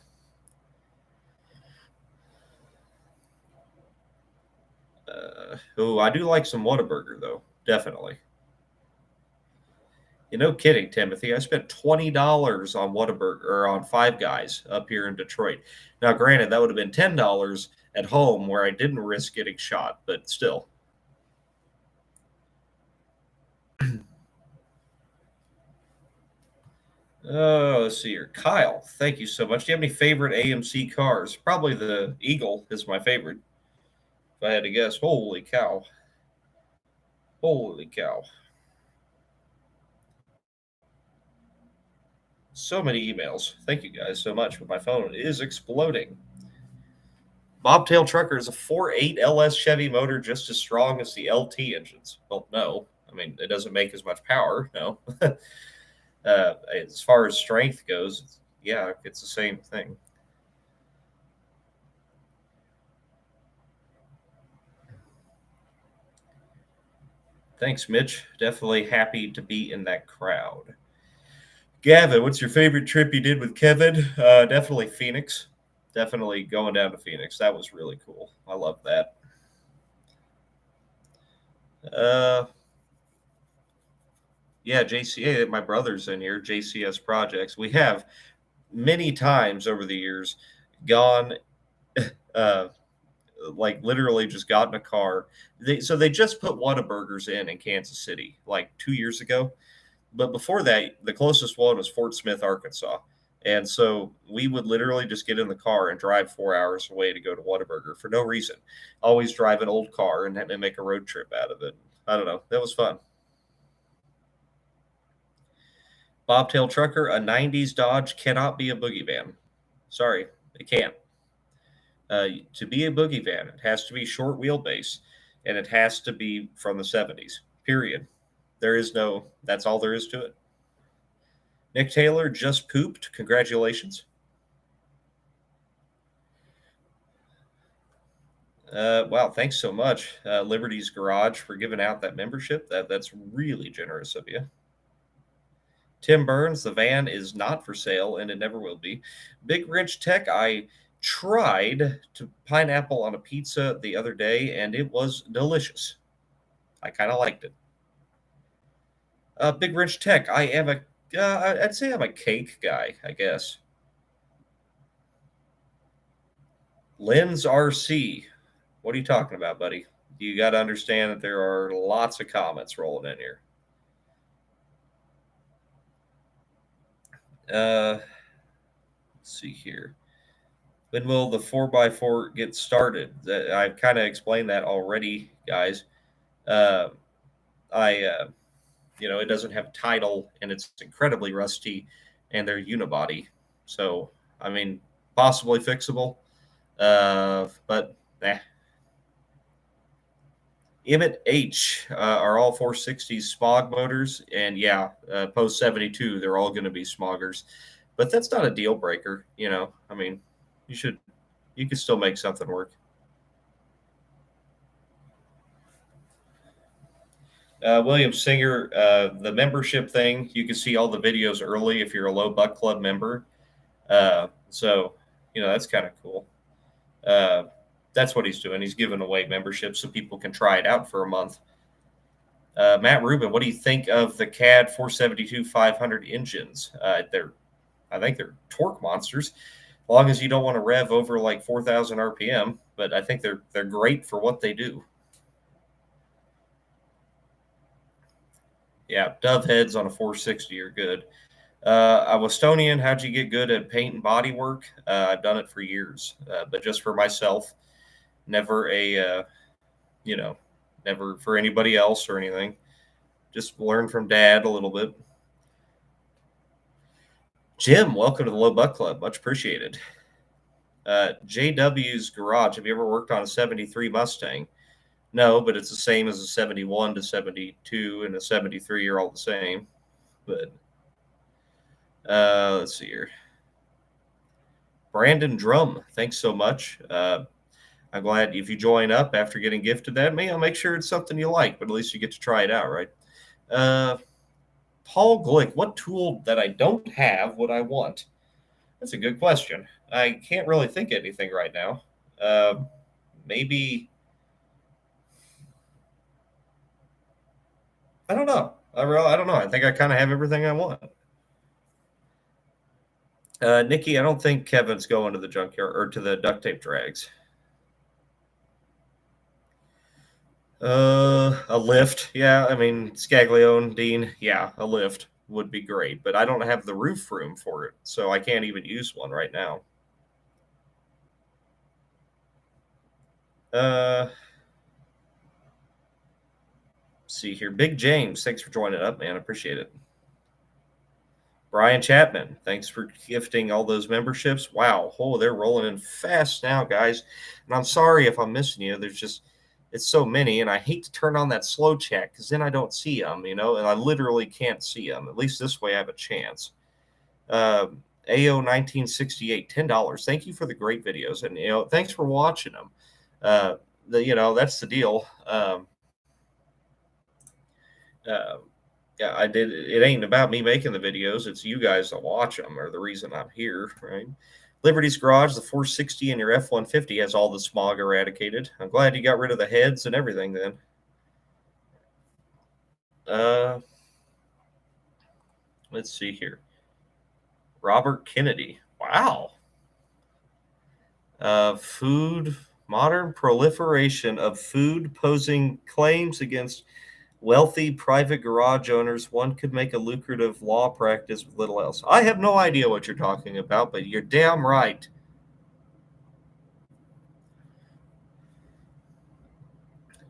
Oh, I do like some Whataburger though, definitely. No kidding, Timothy. I spent $20 on Whataburger or on Five Guys up here in Detroit. Now, granted, that would have been $10 at home where I didn't risk getting shot, but still. Oh, let's see here. Kyle, thank you so much. Do you have any favorite AMC cars? Probably the Eagle is my favorite. If I had to guess. Holy cow. Holy cow. So many emails. Thank you guys so much, but my phone is exploding. Bobtail Trucker is a 4.8 LS Chevy motor just as strong as the LT engines. Well, no. I mean, it doesn't make as much power. No. As far as strength goes, yeah, it's the same thing. Thanks, Mitch. Definitely happy to be in that crowd. Gavin, what's your favorite trip you did with Kevin? Definitely Phoenix. Definitely going down to Phoenix. That was really cool. I love that. Uh, yeah, JCA, my brother's in here, JCS Projects. We have many times over the years gone, uh, like literally just got in a car. So they just put Whataburgers in Kansas City like 2 years ago. But before that, the closest one was Fort Smith, Arkansas. And so we would literally just get in the car and drive 4 hours away to go to Whataburger for no reason. Always drive an old car and make a road trip out of it. I don't know. That was fun. Bobtail Trucker, a 90s Dodge cannot be a boogie van. Sorry, it can't. To be a boogie van, it has to be short wheelbase and it has to be from the 70s, period. There is no, that's all there is to it. Nick Taylor just pooped. Congratulations. Wow, thanks so much, Liberty's Garage, for giving out that membership. That's really generous of you. Tim Burns, the van is not for sale and it never will be. Big Rich Tech, I tried to pineapple on a pizza the other day and it was delicious. I kind of liked it. Big Rich Tech, I am a, I'd say I'm a cake guy, I guess. Lynn's RC, what are you talking about, buddy? You got to understand that there are lots of comments rolling in here. Let's see here. When will the 4x4 get started? I've kind of explained that already, guys. Uh, I, it doesn't have title and it's incredibly rusty and they're unibody. So, I mean, possibly fixable. But Emmett H are all 460s smog motors, and yeah, post 72, they're all going to be smoggers. But that's not a deal breaker, I mean, you should, you can still make something work. William Singer, the membership thing, you can see all the videos early if you're a Low Buck Club member. So, that's kind of cool. That's what he's doing. He's giving away memberships so people can try it out for a month. Matt Rubin, what do you think of the CAD 472 500 engines? I think they're torque monsters, as long as you don't want to rev over like 4,000 RPM. But I think they're great for what they do. Yeah, dove heads on a 460 are good. A Westonian, how'd you get good at paint and body work? I've done it for years, but just for myself, never never for anybody else or anything. Just learn from dad a little bit. Jim, welcome to the Low Buck Club. Much appreciated. JW's Garage. Have you ever worked on a 73 Mustang? No, but it's the same as a 71 to 72 and a 73 are all the same. But let's see here. Brandon Drum, thanks so much. I'm glad if you join up after getting gifted that. I'll make sure it's something you like, but at least you get to try it out, right? Paul Glick, what tool that I don't have would I want? That's a good question. I can't really think of anything right now. Maybe, I don't know. I don't know. I think I kind of have everything I want. Nikki, I don't think Kevin's going to the junkyard or to the duct tape drags. A lift. Yeah, I mean, Scaglione, Dean, yeah, a lift would be great, but I don't have the roof room for it, so I can't even use one right now. Uh, see here. Big James, thanks for joining up, man. Appreciate it. Brian Chapman, thanks for gifting all those memberships. Wow, oh, they're rolling in fast now, guys. And I'm sorry if I'm missing you. There's just it's so many, and I hate to turn on that slow chat because then I don't see them, and I literally can't see them. At least this way I have a chance. AO 1968, $10. Thank you for the great videos, and thanks for watching them. That's the deal. Uh, yeah, I did. It ain't about me making the videos. It's you guys that watch them are the reason I'm here, right? Liberty's Garage, the 460 and your F-150 has all the smog eradicated. I'm glad you got rid of the heads and everything then. Uh, let's see here. Robert Kennedy. Wow. Modern proliferation of food posing claims against wealthy private garage owners. One could make a lucrative law practice with little else. I have no idea what you're talking about, but you're damn right.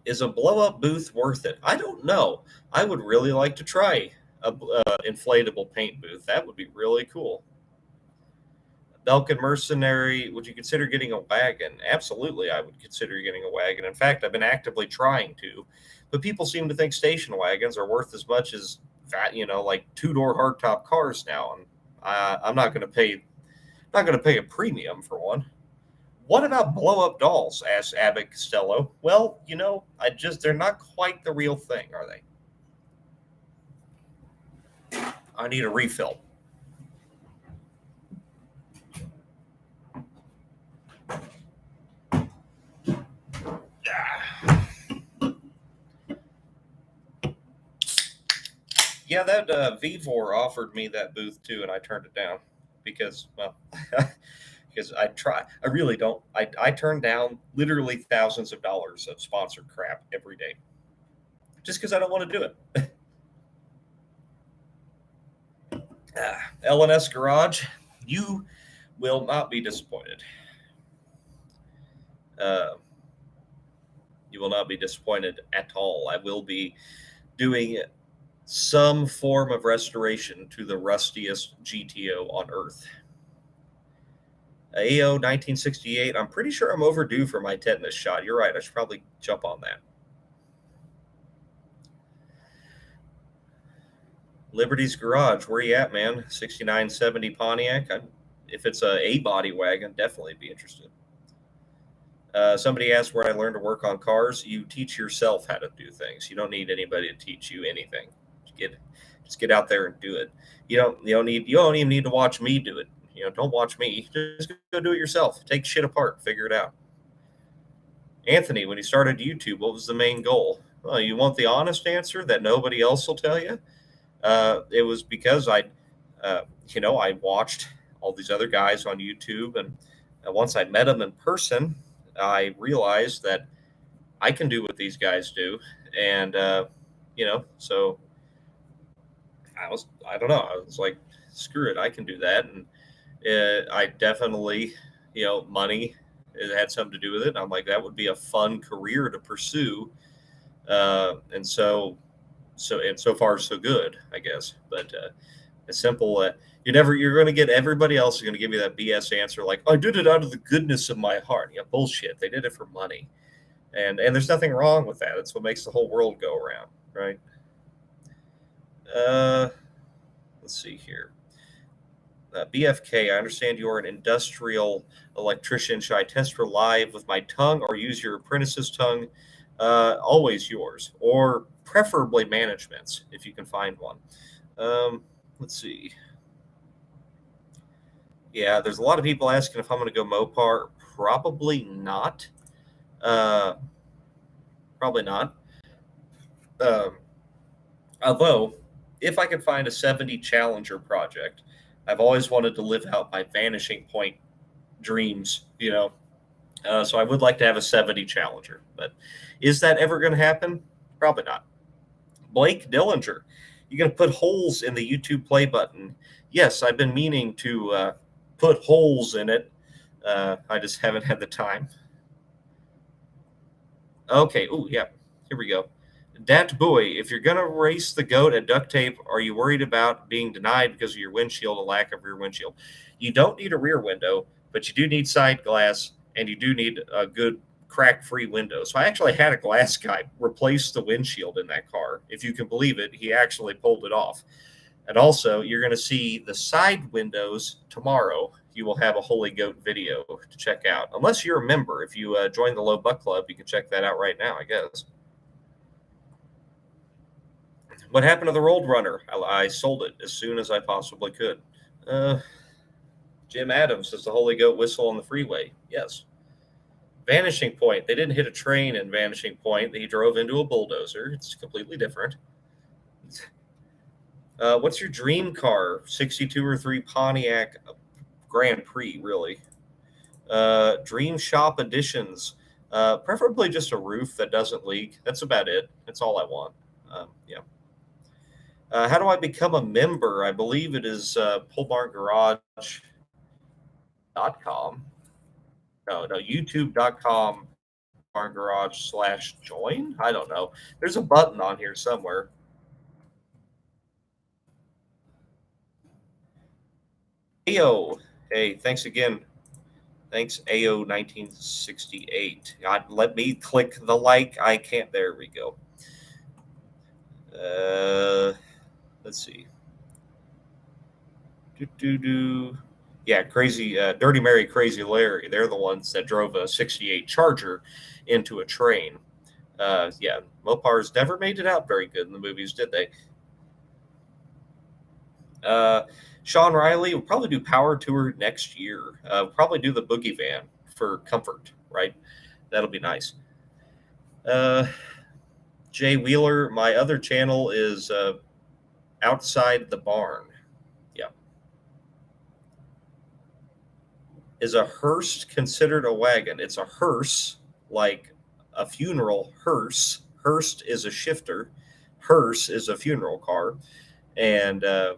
Is a blow up booth worth it? I don't know. I would really like to try a inflatable paint booth. That would be really cool. Belkin Mercenary, would you consider getting a wagon? Absolutely, I would consider getting a wagon. In fact, I've been actively trying to, but people seem to think station wagons are worth as much as that, like two-door hardtop cars now, and I'm not going to pay a premium for one. What about blow-up dolls? Asked Abbott Costello. Well, they're not quite the real thing, are they? I need a refill. Yeah, that Vivor offered me that booth too, and I turned it down because, well, because I really don't. I turn down literally thousands of dollars of sponsored crap every day just because I don't want to do it. LNS Garage, you will not be disappointed. Uh, you will not be disappointed at all. I will be doing some form of restoration to the rustiest GTO on Earth. AO 1968, I'm pretty sure I'm overdue for my tetanus shot. You're right. I should probably jump on that. Liberty's Garage, where you at, man? 6970 Pontiac. If it's a body wagon, definitely be interested. Somebody asked where I learned to work on cars. You teach yourself how to do things. You don't need anybody to teach you anything. Just get out there and do it. You don't even need to watch me do it. Don't watch me. Just go do it yourself. Take shit apart, figure it out. Anthony, when you started YouTube, what was the main goal? Well, you want the honest answer that nobody else will tell you. It was because I watched all these other guys on YouTube, and once I met them in person, I realized that I can do what these guys do, and so I don't know, I was like, screw it, I can do that, and I definitely, money, it had something to do with it. And I'm like, that would be a fun career to pursue, and so far so good, I guess. But it's simple. You're going to get everybody else is going to give you that BS answer like, I did it out of the goodness of my heart. Yeah, bullshit. They did it for money, and there's nothing wrong with that. It's what makes the whole world go around, right? Let's see here. BFK, I understand you are an industrial electrician. Should I test for live with my tongue or use your apprentice's tongue? Always yours, or preferably management's if you can find one. Let's see. Yeah, there's a lot of people asking if I'm going to go Mopar. Probably not. Probably not. Um, Although, if I could find a 70 Challenger project, I've always wanted to live out my vanishing point dreams, so I would like to have a 70 Challenger. But is that ever going to happen? Probably not. Blake Dillinger, you're going to put holes in the YouTube play button. Yes, I've been meaning to put holes in it. I just haven't had the time. Okay. Oh, yeah. Here we go. Dat boy, if you're going to race the goat at duct tape, are you worried about being denied because of your windshield, a lack of rear windshield? You don't need a rear window, but you do need side glass and you do need a good crack free window. So I actually had a glass guy replace the windshield in that car. If you can believe it, he actually pulled it off. And also, you're going to see the side windows tomorrow. You will have a Holy Goat video to check out. Unless you're a member. If you join the Low Buck Club, you can check that out right now, I guess. What happened to the Road Runner? I sold it as soon as I possibly could. Uh, Jim Adams says the Holy Goat whistle on the freeway. Yes. Vanishing Point. They didn't hit a train in Vanishing Point. He drove into a bulldozer. It's completely different. What's your dream car? 62 or 3 Pontiac Grand Prix, really. Dream Shop Editions. Preferably just a roof that doesn't leak. That's about it. That's all I want. Yeah. How do I become a member? I believe it is pullbarngarage.com. No, youtube.com garage/join. I don't know. There's a button on here somewhere. AO. Hey, thanks again. Thanks, AO 1968. God, let me click the like. I can't. There we go. Let's see. Yeah, crazy, Dirty Mary, Crazy Larry. They're the ones that drove a '68 Charger into a train. Yeah, Mopars never made it out very good in the movies, did they? Sean Riley will probably do Power Tour next year. Probably do the Boogie Van for comfort, right? That'll be nice. Jay Wheeler, my other channel is Outside the Barn. Yeah. Is a hearse considered a wagon? It's a hearse, like a funeral hearse. Hearse is a shifter. Hearse is a funeral car. And I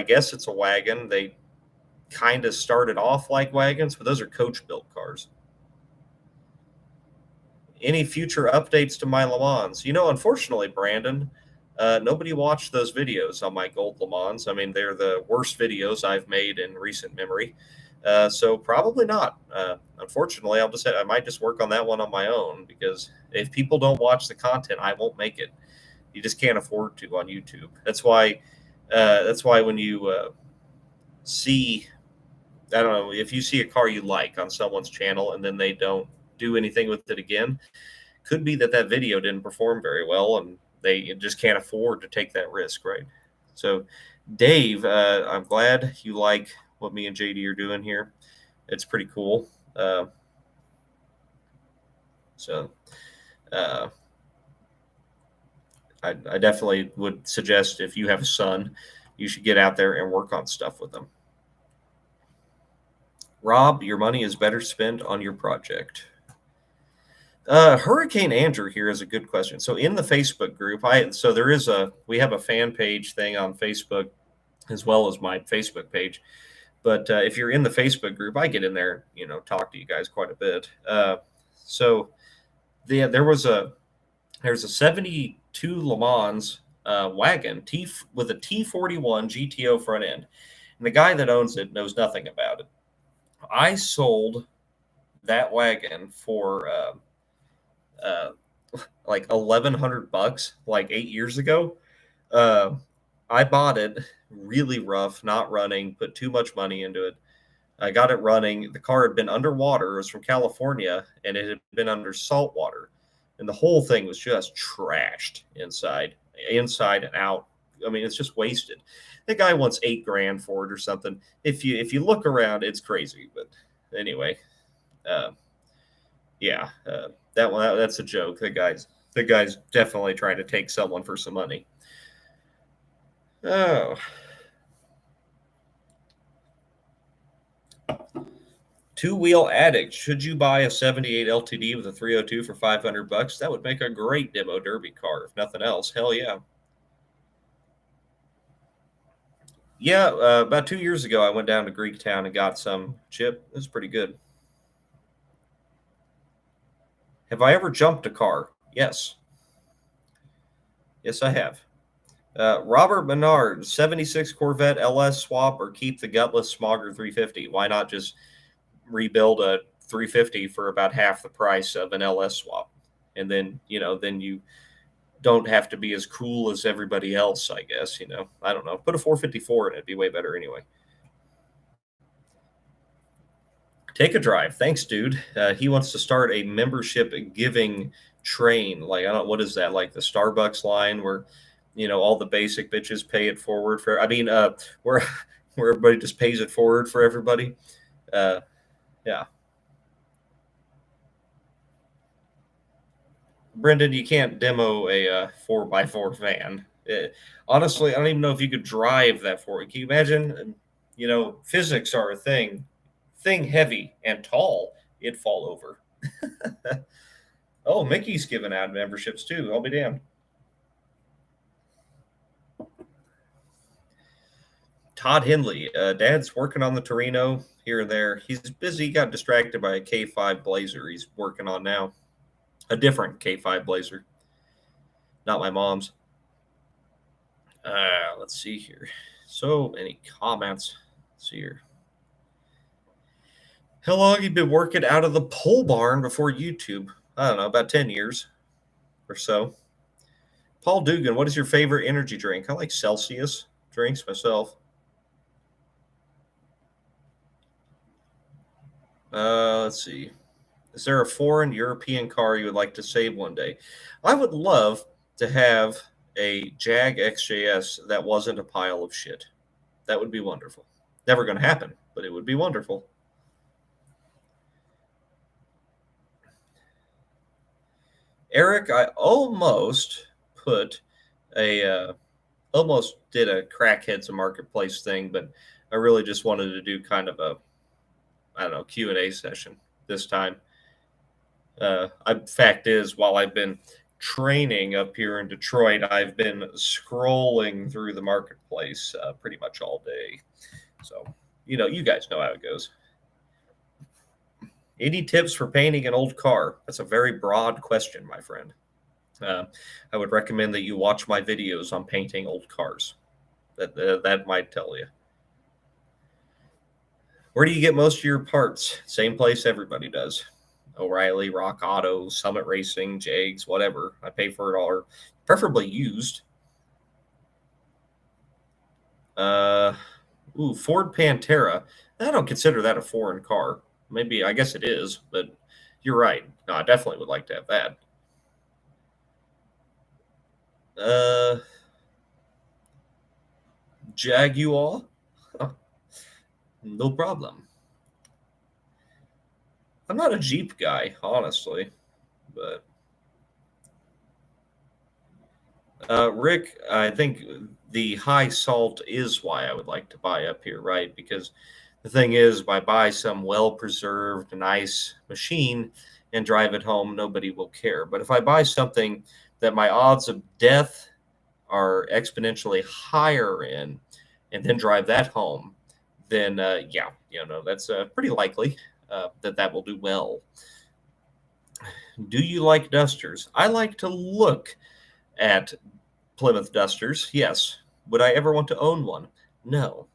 guess it's a wagon. They kind of started off like wagons, but those are coach built cars. Any future updates to my Le Mans? Unfortunately, Brandon, nobody watched those videos on my Gold Le Mans. I mean, they're the worst videos I've made in recent memory. So probably not. Unfortunately, I might just work on that one on my own because if people don't watch the content, I won't make it. You just can't afford to on YouTube. That's why. That's why when you see, I don't know, if you see a car you like on someone's channel and then they don't do anything with it again, could be that video didn't perform very well and they just can't afford to take that risk, right? So, Dave, I'm glad you like what me and JD are doing here. It's pretty cool. So, uh, I definitely would suggest if you have a son, you should get out there and work on stuff with them. Rob, your money is better spent on your project. Hurricane Andrew here is a good question. So in the Facebook group, we have a fan page thing on Facebook as well as my Facebook page. But if you're in the Facebook group, I get in there, talk to you guys quite a bit. So there's a 72 Le Mans wagon with a T41 GTO front end, and the guy that owns it knows nothing about it. I sold that wagon for like $1,100 like 8 years ago. I bought it really rough, not running, put too much money into it. I got it running. The car had been underwater. It was from California, and it had been under salt water, and the whole thing was just trashed inside and out. I mean, it's just wasted. The guy wants $8,000 for it or something. If you look around, it's crazy. But anyway, yeah, that's a joke. The guy's definitely trying to take someone for some money. Oh, two-wheel addict. Should you buy a 78 LTD with a 302 for 500 bucks? That would make a great demo derby car, if nothing else. Hell yeah. Yeah, about 2 years ago, I went down to Greektown and got some chip. It was pretty good. Have I ever jumped a car? Yes. Yes, I have. Robert Menard, 76 Corvette LS swap or keep the gutless Smogger 350? Why not just rebuild a 350 for about half the price of an LS swap? And then, then you don't have to be as cool as everybody else, I guess. I don't know. Put a 454 in it, it'd be way better anyway. Take a drive. Thanks, dude. He wants to start a membership giving train. Like, I don't what is that? Like the Starbucks line where, all the basic bitches pay it forward for, I mean, where, where everybody just pays it forward for everybody. Uh, yeah. Brendan, you can't demo a 4x4 van. Honestly, I don't even know if you could drive that forward. Can you imagine? Physics are a thing heavy and tall, it'd fall over. Oh, Mickey's giving out memberships too. I'll be damned. Todd Henley, Dad's working on the Torino here and there. He's busy. He got distracted by a K5 Blazer he's working on now. A different K5 Blazer, not my mom's. Let's see here. So many comments. Let's see here. How long have you been working out of the pole barn before YouTube? I don't know, about 10 years or so. Paul Dugan, what is your favorite energy drink? I like Celsius drinks myself. Let's see. Is there a foreign European car you would like to save one day? I would love to have a Jag XJS that wasn't a pile of shit. That would be wonderful. Never going to happen, but it would be wonderful. Eric, I put a almost did a crackheads a marketplace thing, but I really just wanted to do kind of a I don't know Q&A session this time. Fact is, while I've been training up here in Detroit, I've been scrolling through the marketplace pretty much all day. So, you guys know how it goes. Any tips for painting an old car? That's a very broad question, my friend. I would recommend that you watch my videos on painting old cars. That might tell you. Where do you get most of your parts? Same place everybody does. O'Reilly, Rock Auto, Summit Racing, Jags, whatever. I pay for it all, or preferably used. Ford Pantera. I don't consider that a foreign car. Maybe, I guess it is, but you're right. No, I definitely would like to have that. Jaguar? No problem. I'm not a Jeep guy, honestly, but Rick, I think the high salt is why I would like to buy up here, right? Because the thing is, if I buy some well preserved, nice machine and drive it home, nobody will care. But if I buy something that my odds of death are exponentially higher in, and then drive that home, then yeah, that's pretty likely that will do well. Do you like dusters? I like to look at Plymouth Dusters. Yes. Would I ever want to own one? No.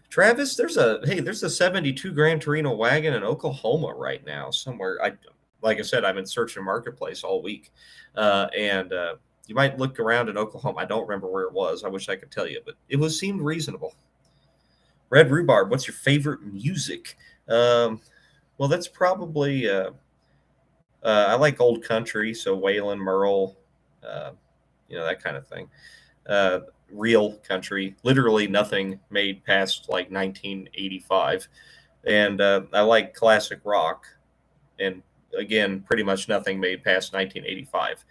Travis, there's a 72 Gran Torino wagon in Oklahoma right now somewhere. Like I said, I've been searching marketplace all week, and you might look around in Oklahoma. I don't remember where it was. I wish I could tell you, but seemed reasonable. Red Rhubarb, what's your favorite music? Well, that's probably I like old country, so Waylon Merle, uh, that kind of thing. Real country, literally nothing made past like 1985, and I like classic rock, and again, pretty much nothing made past 1985.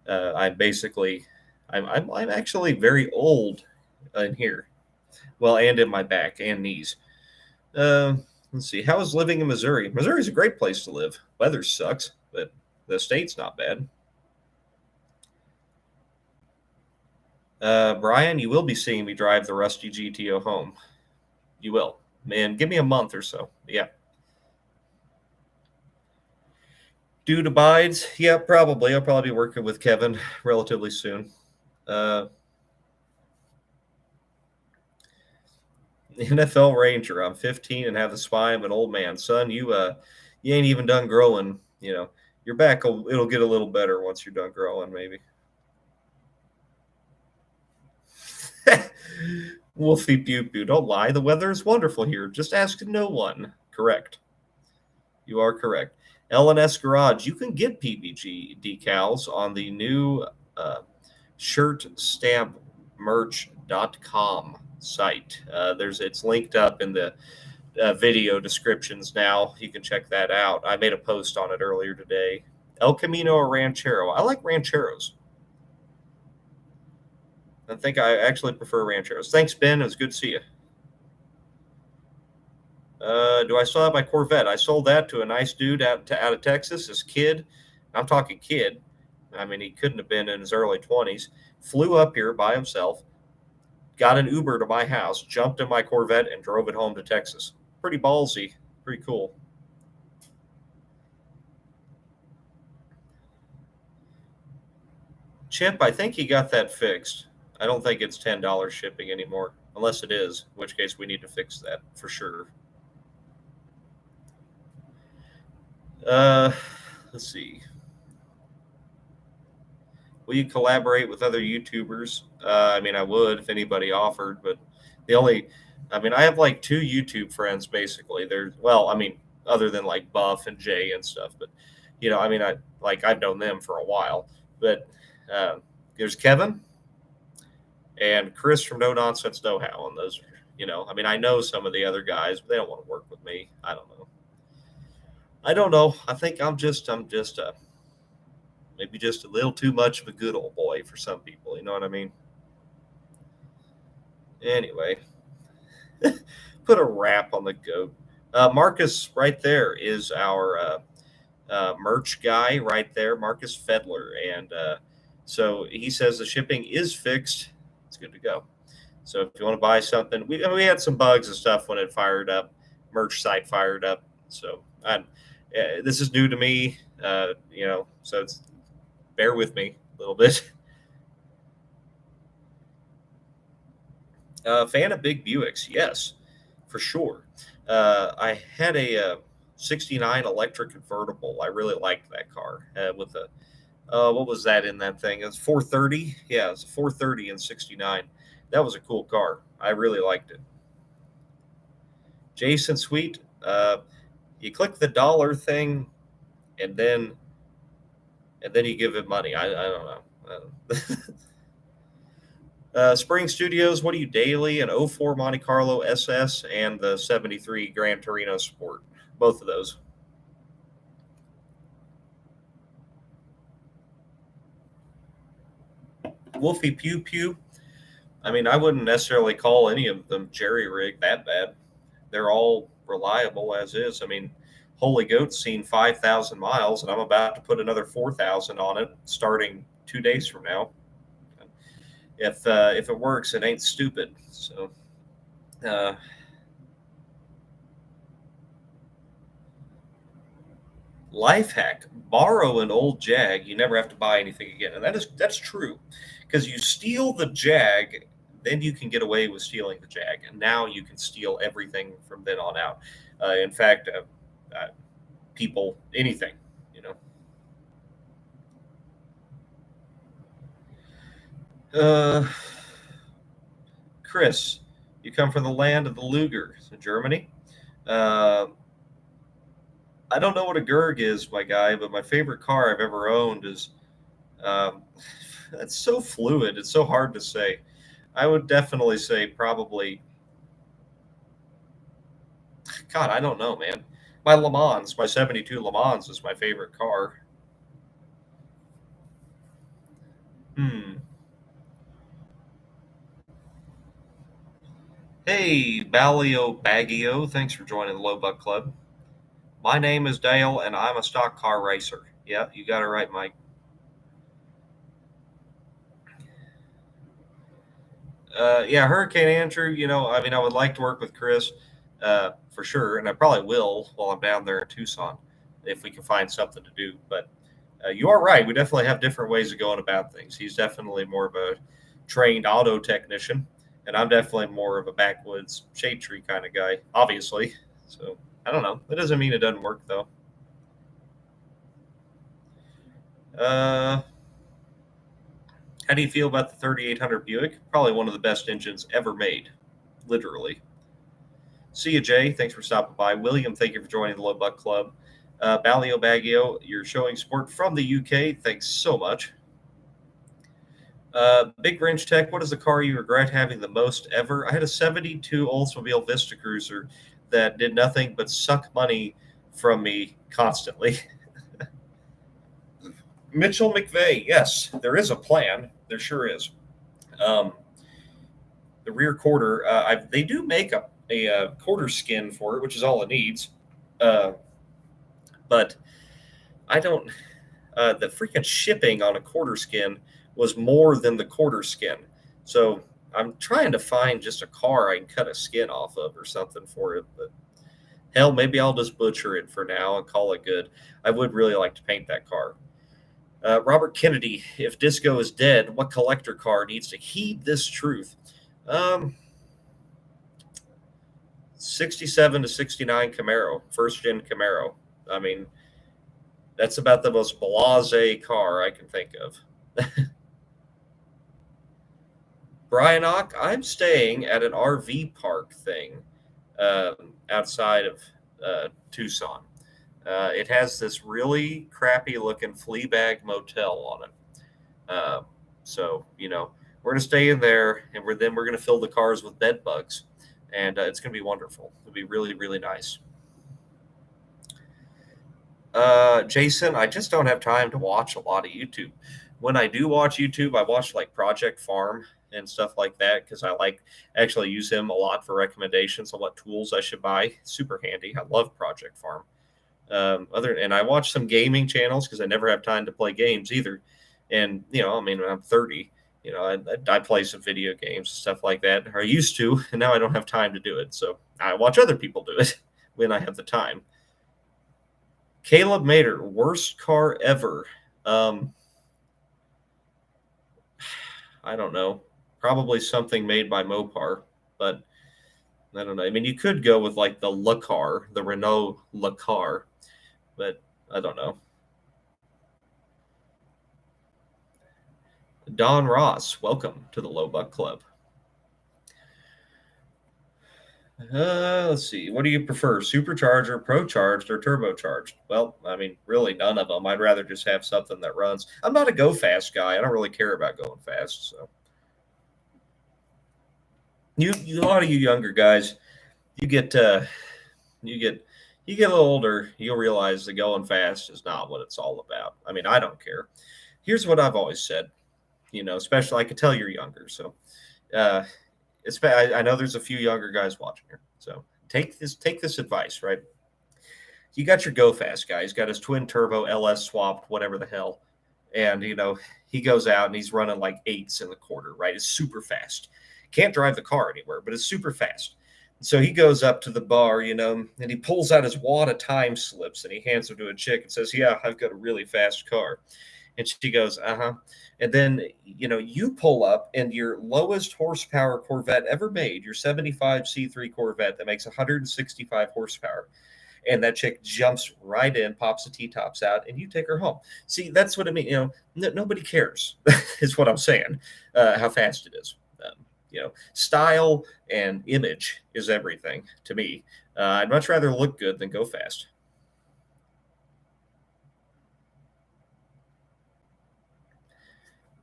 I'm basically, I'm actually very old in here. Well, and in my back and knees. Uh, let's see. How is living in Missouri? Missouri's a great place to live. Weather sucks, but the state's not bad. Brian, you will be seeing me drive the rusty GTO home. You will. Man, give me a month or so. Yeah. Dude abides? Yeah, probably. I'll probably be working with Kevin relatively soon. Uh, NFL Ranger. I'm 15 and have the spine of an old man. Son, you ain't even done growing. Your back it'll get a little better once you're done growing, maybe. Wolfie Pew Pew. Don't lie. The weather is wonderful here. Just ask no one. Correct. You are correct. L&S Garage. You can get PBG decals on the new uh, shirtstampmerch.com site. It's linked up in the video descriptions now. You can check that out. I made a post on it earlier today. El Camino or Ranchero. I like Rancheros. I think I actually prefer Rancheros. Thanks, Ben. It was good to see you. Do I still have my Corvette? I sold that to a nice dude out of Texas. This kid, I'm talking kid. I mean, he couldn't have been in his early 20s. Flew up here by himself, got an Uber to my house, jumped in my Corvette, and drove it home to Texas. Pretty ballsy. Pretty cool. Chip, I think he got that fixed. I don't think it's $10 shipping anymore, unless it is, in which case we need to fix that for sure. Uh, let's see. Will you collaborate with other YouTubers? I mean, I would if anybody offered, but the only, I mean, I have like two YouTube friends basically. Well, I mean, other than like Buff and Jay and stuff, but I mean, I've known them for a while, but uh, there's Kevin and Chris from No Nonsense Know How, and those, I mean, I know some of the other guys, but they don't want to work with me. I don't know. I don't know. I think I'm just maybe just a little too much of a good old boy for some people. You know what I mean? Anyway, put a wrap on the goat. Marcus, right there, is our merch guy right there, Marcus Fedler. And so he says the shipping is fixed. It's good to go. So if you want to buy something, we had some bugs and stuff when it fired up, merch site fired up. So this is new to me, so bear with me a little bit. Fan of big Buicks, yes, for sure. I had a 69 electric convertible. I really liked that car with a what was that in that thing? It was 430. Yeah, it was a 430 in 69. That was a cool car. I really liked it. Jason Sweet, you click the dollar thing, and then you give it money. I don't know. Spring Studios, what do you daily? An '04 Monte Carlo SS and the '73 Gran Torino Sport. Both of those. Wolfie Pew Pew. I mean, I wouldn't necessarily call any of them jerry rig that bad. They're all reliable as is. I mean, Holy Goat's seen 5,000 miles, and I'm about to put another 4,000 on it starting 2 days from now. If it works, it ain't stupid. So, uh, life hack: borrow an old Jag. You never have to buy anything again, and that's true, because you steal the Jag, then you can get away with stealing the Jag, and now you can steal everything from then on out. In fact, people, anything, you know. Uh, Chris, you come from the land of the Luger, so Germany. Uh, I don't know what a Gerg is, my guy, but my favorite car I've ever owned is. Um, it's so fluid. It's so hard to say. I would definitely say probably. God, I don't know, man. My Le Mans, my '72 Le Mans is my favorite car. Hmm. Hey, Ballio Baggio, thanks for joining the Low Buck Club. My name is Dale, and I'm a stock car racer. Yeah, you got it right, Mike. Yeah, Hurricane Andrew, I mean, I would like to work with Chris for sure, and I probably will while I'm down there in Tucson if we can find something to do. But you are right. We definitely have different ways of going about things. He's definitely more of a trained auto technician, and I'm definitely more of a backwoods shade tree kind of guy, obviously. So I don't know. That doesn't mean it doesn't work, though. Uh, how do you feel about the 3800 Buick? Probably one of the best engines ever made, literally. See you, Jay. Thanks for stopping by. William, thank you for joining the Low Buck Club. Balio Baggio, you're showing support from the UK. Thanks so much. Big Wrench Tech, what is the car you regret having the most ever? I had a 72 Oldsmobile Vista Cruiser that did nothing but suck money from me constantly. Mitchell McVeigh, yes, there is a plan. There sure is. Um, the rear quarter, they do make a quarter skin for it, which is all it needs. Uh, but I don't. The freaking shipping on a quarter skin was more than the quarter skin. So I'm trying to find just a car I can cut a skin off of or something for it. But hell, maybe I'll just butcher it for now and call it good. I would really like to paint that car. Robert Kennedy, if disco is dead, what collector car needs to heed this truth? Um, 67 to 69 Camaro, first gen Camaro. I mean, that's about the most blase car I can think of. Brian Ock, I'm staying at an RV park thing outside of Tucson. It has this really crappy looking flea bag motel on it. So, we're going to stay in there and we're going to fill the cars with bed bugs. And it's going to be wonderful. It'll be really, really nice. Jason, I just don't have time to watch a lot of YouTube. When I do watch YouTube, I watch like Project Farm and stuff like that because I like actually use him a lot for recommendations on what tools I should buy. Super handy. I love Project Farm. And I watch some gaming channels because I never have time to play games either. And I mean, when I'm 30, I play some video games and stuff like that. Or I used to, and now I don't have time to do it. So I watch other people do it when I have the time. Caleb Mater, worst car ever. Um, I don't know. Probably something made by Mopar, but I don't know. I mean, you could go with like the Le Car, the Renault Le Car, but I don't know. Don Ross, welcome to the Low Buck Club. Let's see. What do you prefer, supercharger, pro-charged, or turbocharged? Well, I mean, really none of them. I'd rather just have something that runs. I'm not a go fast guy. I don't really care about going fast. So a lot of you younger guys, you get you get you get a little older, you'll realize that going fast is not what it's all about. I mean, I don't care. Here's what I've always said. Especially I could tell you're younger, so uh, I know there's a few younger guys watching here. So take this advice, right? You got your go fast guy. He's got his twin turbo LS swapped, whatever the hell, and he goes out and he's running like eights in the quarter, right? It's super fast. Can't drive the car anywhere, but it's super fast. So he goes up to the bar, and he pulls out his wad of time slips and he hands them to a chick and says, "Yeah, I've got a really fast car." And she goes, "Uh-huh." And then, you pull up and your lowest horsepower Corvette ever made, your 75 C3 Corvette that makes 165 horsepower. And that chick jumps right in, pops the T-tops out, and you take her home. See, that's what I mean. Nobody cares, is what I'm saying, how fast it is. Style and image is everything to me. I'd much rather look good than go fast.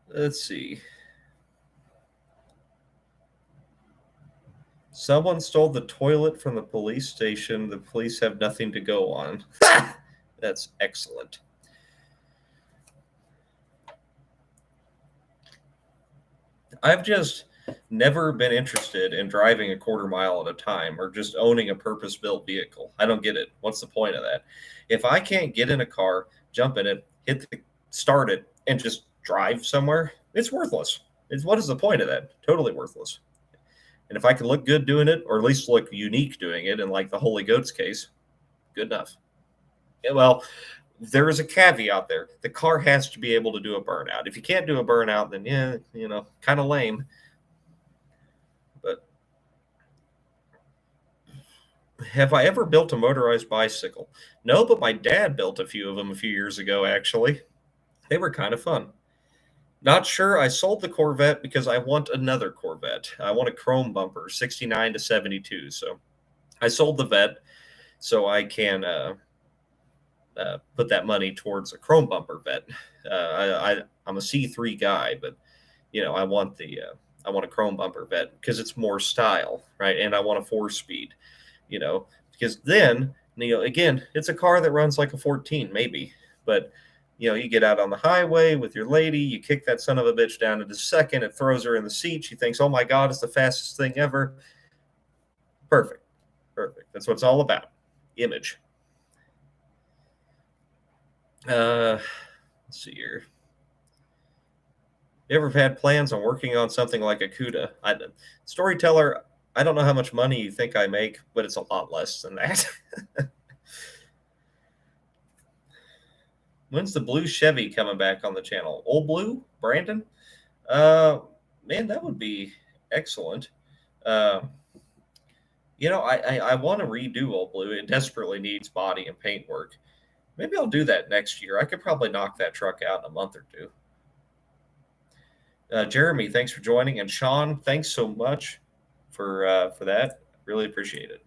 Let's see. Someone stole the toilet from the police station. The police have nothing to go on. That's excellent. I've just never been interested in driving a quarter mile at a time or just owning a purpose built vehicle. I don't get it. What's the point of that? If I can't get in a car, jump in it, start it, and just drive somewhere, it's worthless. It's what is the point of that? Totally worthless. And if I can look good doing it, or at least look unique doing it, in like the Holy Goat's case, good enough. Yeah, well, there is a caveat there. The car has to be able to do a burnout. If you can't do a burnout, then yeah, kind of lame. But have I ever built a motorized bicycle? No, but my dad built a few of them a few years ago, actually. They were kind of fun. Not sure. I sold the Corvette because I want another Corvette. I want a chrome bumper, 69 to 72. So I sold the vet so I can put that money towards a chrome bumper vet. I'm a C3 guy, but I want a chrome bumper vet because it's more style, right? And I want a 4-speed, because then again, it's a car that runs like a 14 maybe, but you get out on the highway with your lady, you kick that son of a bitch down into second, it throws her in the seat, she thinks, oh my god, it's the fastest thing ever. Perfect. That's what it's all about. Image. Let's see here. You ever had plans on working on something like a CUDA? Storyteller, I don't know how much money you think I make, but it's a lot less than that. When's the blue Chevy coming back on the channel? Old Blue? Brandon? Man, that would be excellent. Uh, I want to redo Old Blue. It desperately needs body and paint work. Maybe I'll do that next year. I could probably knock that truck out in a month or two. Jeremy, thanks for joining, and Sean, thanks so much for that. Really appreciate it.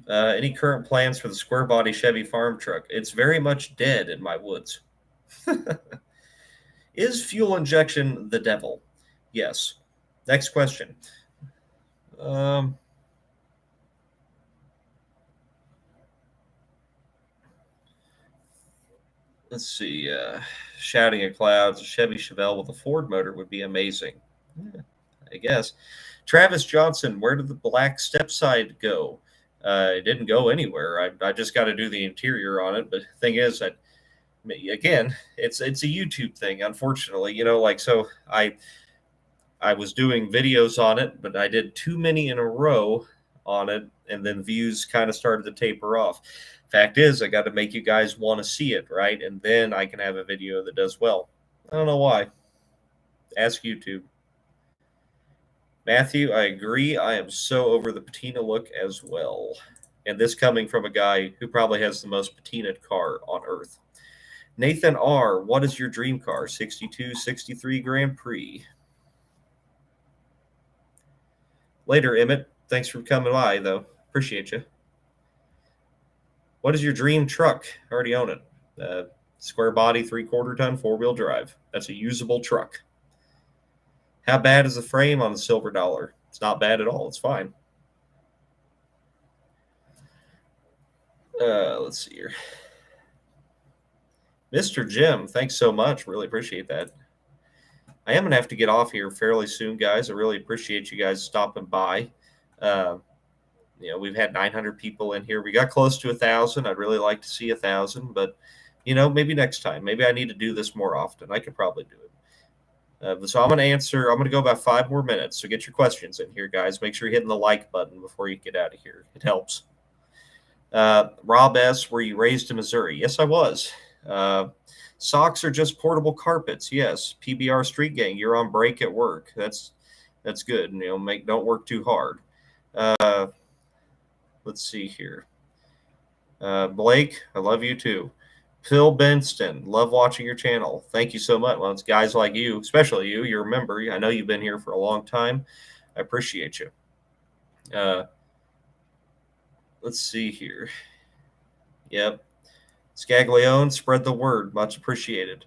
Any current plans for the square body Chevy farm truck? It's very much dead in my woods. Is fuel injection the devil? Yes. Next question. Let's see. Shouting at clouds, a Chevy Chevelle with a Ford motor would be amazing. Yeah, I guess. Travis Johnson, where did the black step side go? It didn't go anywhere. I just got to do the interior on it. But the thing is, again, it's a YouTube thing, unfortunately. So I was doing videos on it, but I did too many in a row on it, and then views kind of started to taper off. Fact is, I got to make you guys want to see it, right? And then I can have a video that does well. I don't know why. Ask YouTube. Matthew, I agree. I am so over the patina look as well. And this coming from a guy who probably has the most patinaed car on earth. Nathan R., what is your dream car? 62, 63 Grand Prix. Later, Emmett. Thanks for coming by, though. Appreciate you. What is your dream truck? I already own it. Square body, 3/4 ton, 4-wheel drive. That's a usable truck. How bad is the frame on the Silver Dollar? It's not bad at all. It's fine. Let's see here. Mr. Jim, thanks so much. Really appreciate that. I am going to have to get off here fairly soon, guys. I really appreciate you guys stopping by. We've had 900 people in here. We got close to 1,000. I'd really like to see 1,000, but maybe next time. Maybe I need to do this more often. I could probably do it. So I'm going to go about 5 more minutes. So get your questions in here, guys. Make sure you're hitting the like button before you get out of here. It helps. Rob S., were you raised in Missouri? Yes, I was. Socks are just portable carpets. Yes. PBR Street Gang, you're on break at work. That's good. Don't work too hard. Let's see here. Blake, I love you too. Phil Benston, love watching your channel. Thank you so much. Well, it's guys like you, especially you. You're a member. I know you've been here for a long time. I appreciate you. Let's see here. Yep. Scaglione, spread the word. Much appreciated.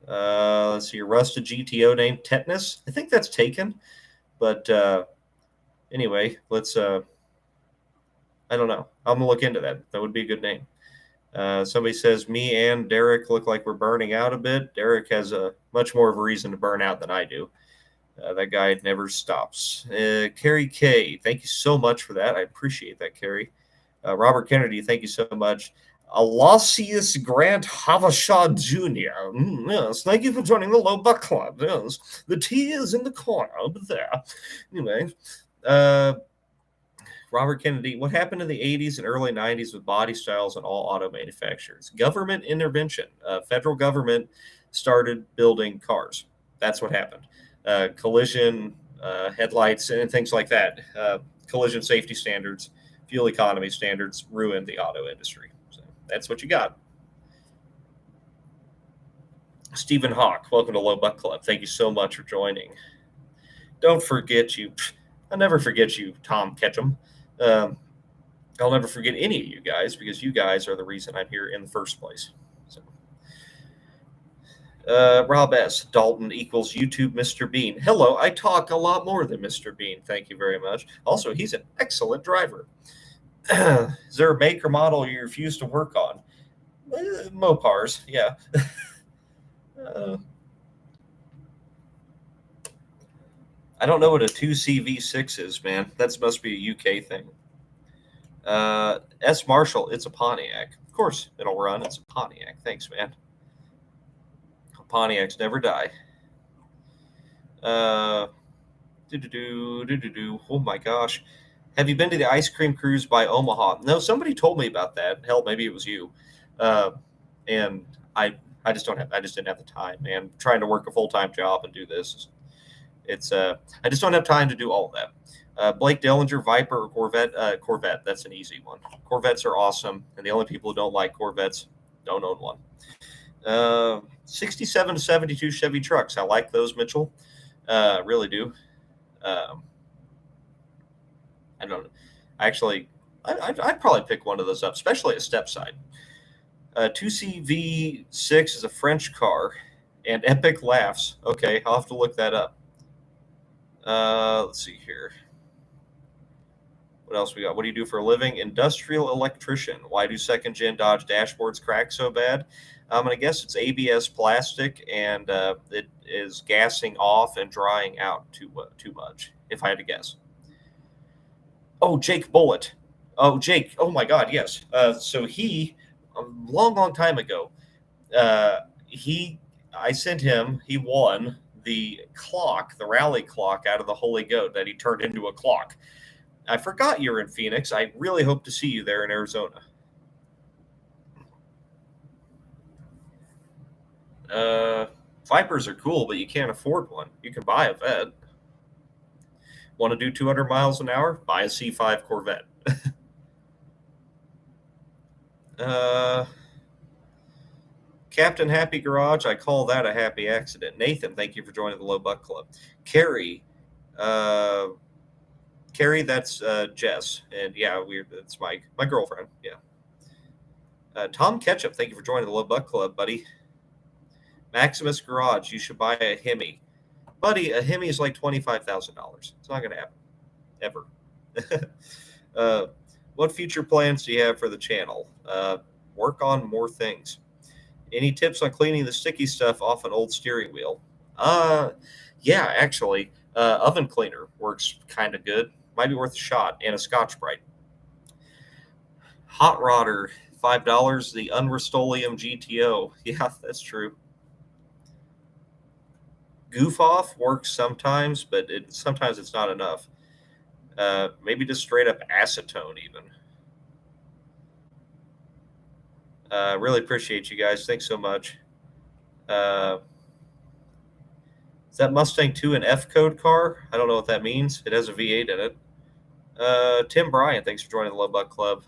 Let's see. Your rusted GTO named Tetanus. I think that's taken. But anyway, let's. I don't know. I'm going to look into that. That would be a good name. Somebody says me and Derek look like we're burning out a bit. Derek has a much more of a reason to burn out than I do. That guy never stops. Carrie K, thank you so much for that. I appreciate that, Carrie. Robert Kennedy, thank you so much. Aloysius Grant Havashaw Jr. Yes, thank you for joining the Low Buck Club. Yes, the tea is in the corner over there. Anyway, Robert Kennedy, what happened in the 80s and early 90s with body styles and all auto manufacturers? Government intervention. Federal government started building cars. That's what happened. Collision, headlights, and things like that. Collision safety standards, fuel economy standards ruined the auto industry. So that's what you got. Stephen Hawk, welcome to Low Buck Club. Thank you so much for joining. Don't forget you. I'll never forget you, Tom Ketchum. I'll never forget any of you guys because you guys are the reason I'm here in the first place. So, Rob S. Dalton equals YouTube Mr. Bean. Hello, I talk a lot more than Mr. Bean. Thank you very much. Also, he's an excellent driver. Is there a make or model you refuse to work on? Mopars, yeah. I don't know what a 2CV6 is, man. That must be a UK thing. S. Marshall, it's a Pontiac. Of course it'll run. It's a Pontiac. Thanks, man. Pontiacs never die. Oh my gosh. Have you been to the ice cream cruise by Omaha? No, somebody told me about that. Hell, maybe it was you. And I just didn't have the time, man. Trying to work a full-time job and do this. I just don't have time to do all of that. Blake Dellinger, Viper or Corvette? Corvette, that's an easy one. Corvettes are awesome, and the only people who don't like Corvettes don't own one. 67 to 72 Chevy trucks. I like those, Mitchell. Really do. I don't know. Actually, I'd probably pick one of those up, especially a step side. 2CV6 is a French car, and Epic laughs. Okay, I'll have to look that up. Let's see here. What else we got? What do you do for a living? Industrial electrician. Why do second-gen Dodge dashboards crack so bad? I'm going to guess it's ABS plastic, and it is gassing off and drying out too much, if I had to guess. Oh, Jake Bullitt. Oh, Jake. Oh, my God, yes. So he, a long time ago, I sent him, he won the clock, the rally clock out of the Holy Goat that he turned into a clock. I forgot you're in Phoenix. I really hope to see you there in Arizona. Vipers are cool, but you can't afford one. You can buy a Vet. Want to do 200 miles an hour? Buy a C5 Corvette. Captain Happy Garage, I call that a happy accident. Nathan, thank you for joining the Low Buck Club. Carrie, that's Jess, and yeah, that's my girlfriend. Yeah. Tom Ketchup, thank you for joining the Low Buck Club, buddy. Maximus Garage, you should buy a Hemi, buddy. A Hemi is like $25,000. It's not going to happen ever. What future plans do you have for the channel? Work on more things. Any tips on cleaning the sticky stuff off an old steering wheel? Yeah, actually, oven cleaner works kind of good. Might be worth a shot, and a Scotch-Brite. Hot Rodder, $5. The Unrust-Oleum GTO. Yeah, that's true. Goof Off works sometimes, but sometimes it's not enough. Maybe just straight up acetone, even. Really appreciate you guys. Thanks so much. Is that Mustang 2 an F code car? I don't know what that means. It has a V8 in it. Tim Bryan, thanks for joining the Low Buck Club.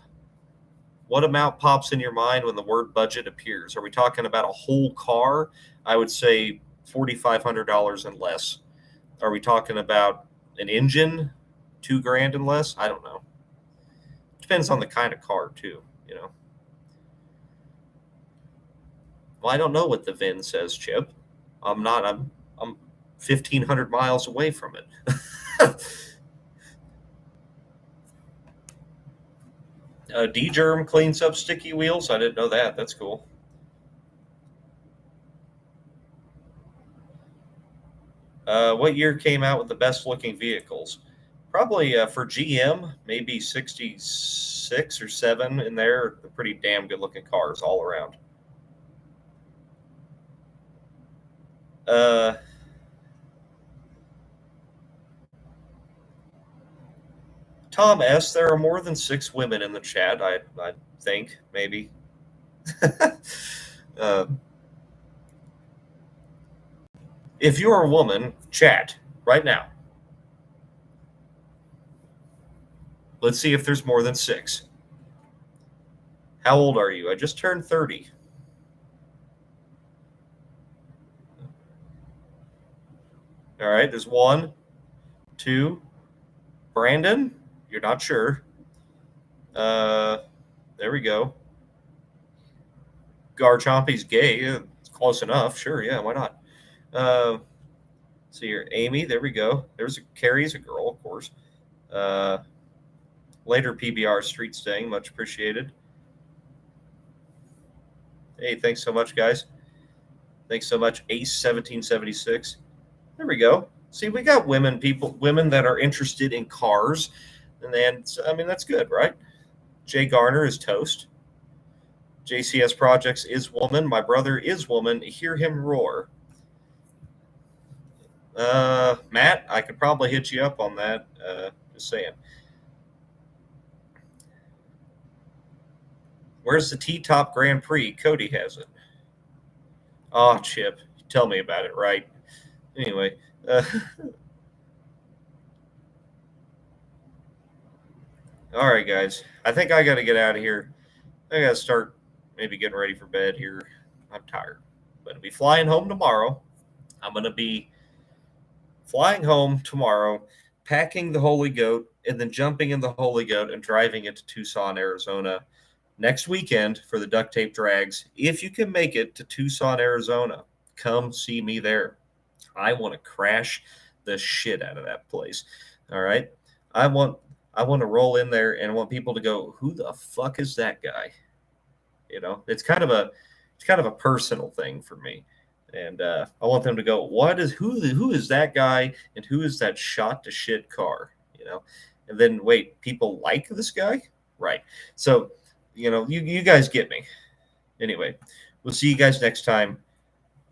What amount pops in your mind when the word budget appears? Are we talking about a whole car? I would say $4,500 and less. Are we talking about an engine? $2,000 and less? I don't know. Depends on the kind of car too, you know. Well, I don't know what the VIN says, Chip. I'm 1,500 miles away from it. D-Germ cleans up sticky wheels. I didn't know that. That's cool. What year came out with the best looking vehicles? Probably for GM, maybe 66 or 7 in there. They're pretty damn good looking cars all around. Uh, Tom S., there are more than 6 women in the chat, I think, maybe. uh, if you're a woman, chat right now. Let's see if there's more than 6. How old are you? I just turned 30. All right, there's 1, 2. Brandon, you're not sure. Uh, there we go. Garchompy's gay. Yeah, it's close enough. Sure, yeah, why not? See here, Amy. There we go. There's Carrie's a girl, of course. Uh, Later PBR street staying, much appreciated. Hey, thanks so much, guys. Thanks so much, Ace 1776. There we go. See, we got women that are interested in cars, and then I mean that's good, right? Jay Garner is toast. JCS Projects is woman. My brother is woman. Hear him roar. Matt, I could probably hit you up on that. Just saying. Where's the T-Top Grand Prix? Cody has it. Oh, Chip, tell me about it, right? Anyway, all right, guys. I think I got to get out of here. I got to start maybe getting ready for bed here. I'm tired. But I'll be flying home tomorrow. I'm going to be flying home tomorrow, packing the Holy Goat, and then jumping in the Holy Goat and driving it to Tucson, Arizona next weekend for the Duct Tape Drags. If you can make it to Tucson, Arizona, come see me there. I want to crash the shit out of that place. All right. I want to roll in there and want people to go, who the fuck is that guy? You know, it's kind of a personal thing for me. And I want them to go, who is that guy and who is that shot to shit car? You know, and then wait, people like this guy? Right. So, you know, you guys get me. Anyway, we'll see you guys next time.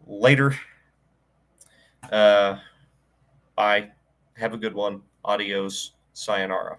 Later. Bye. Have a good one. Adios. Sayonara.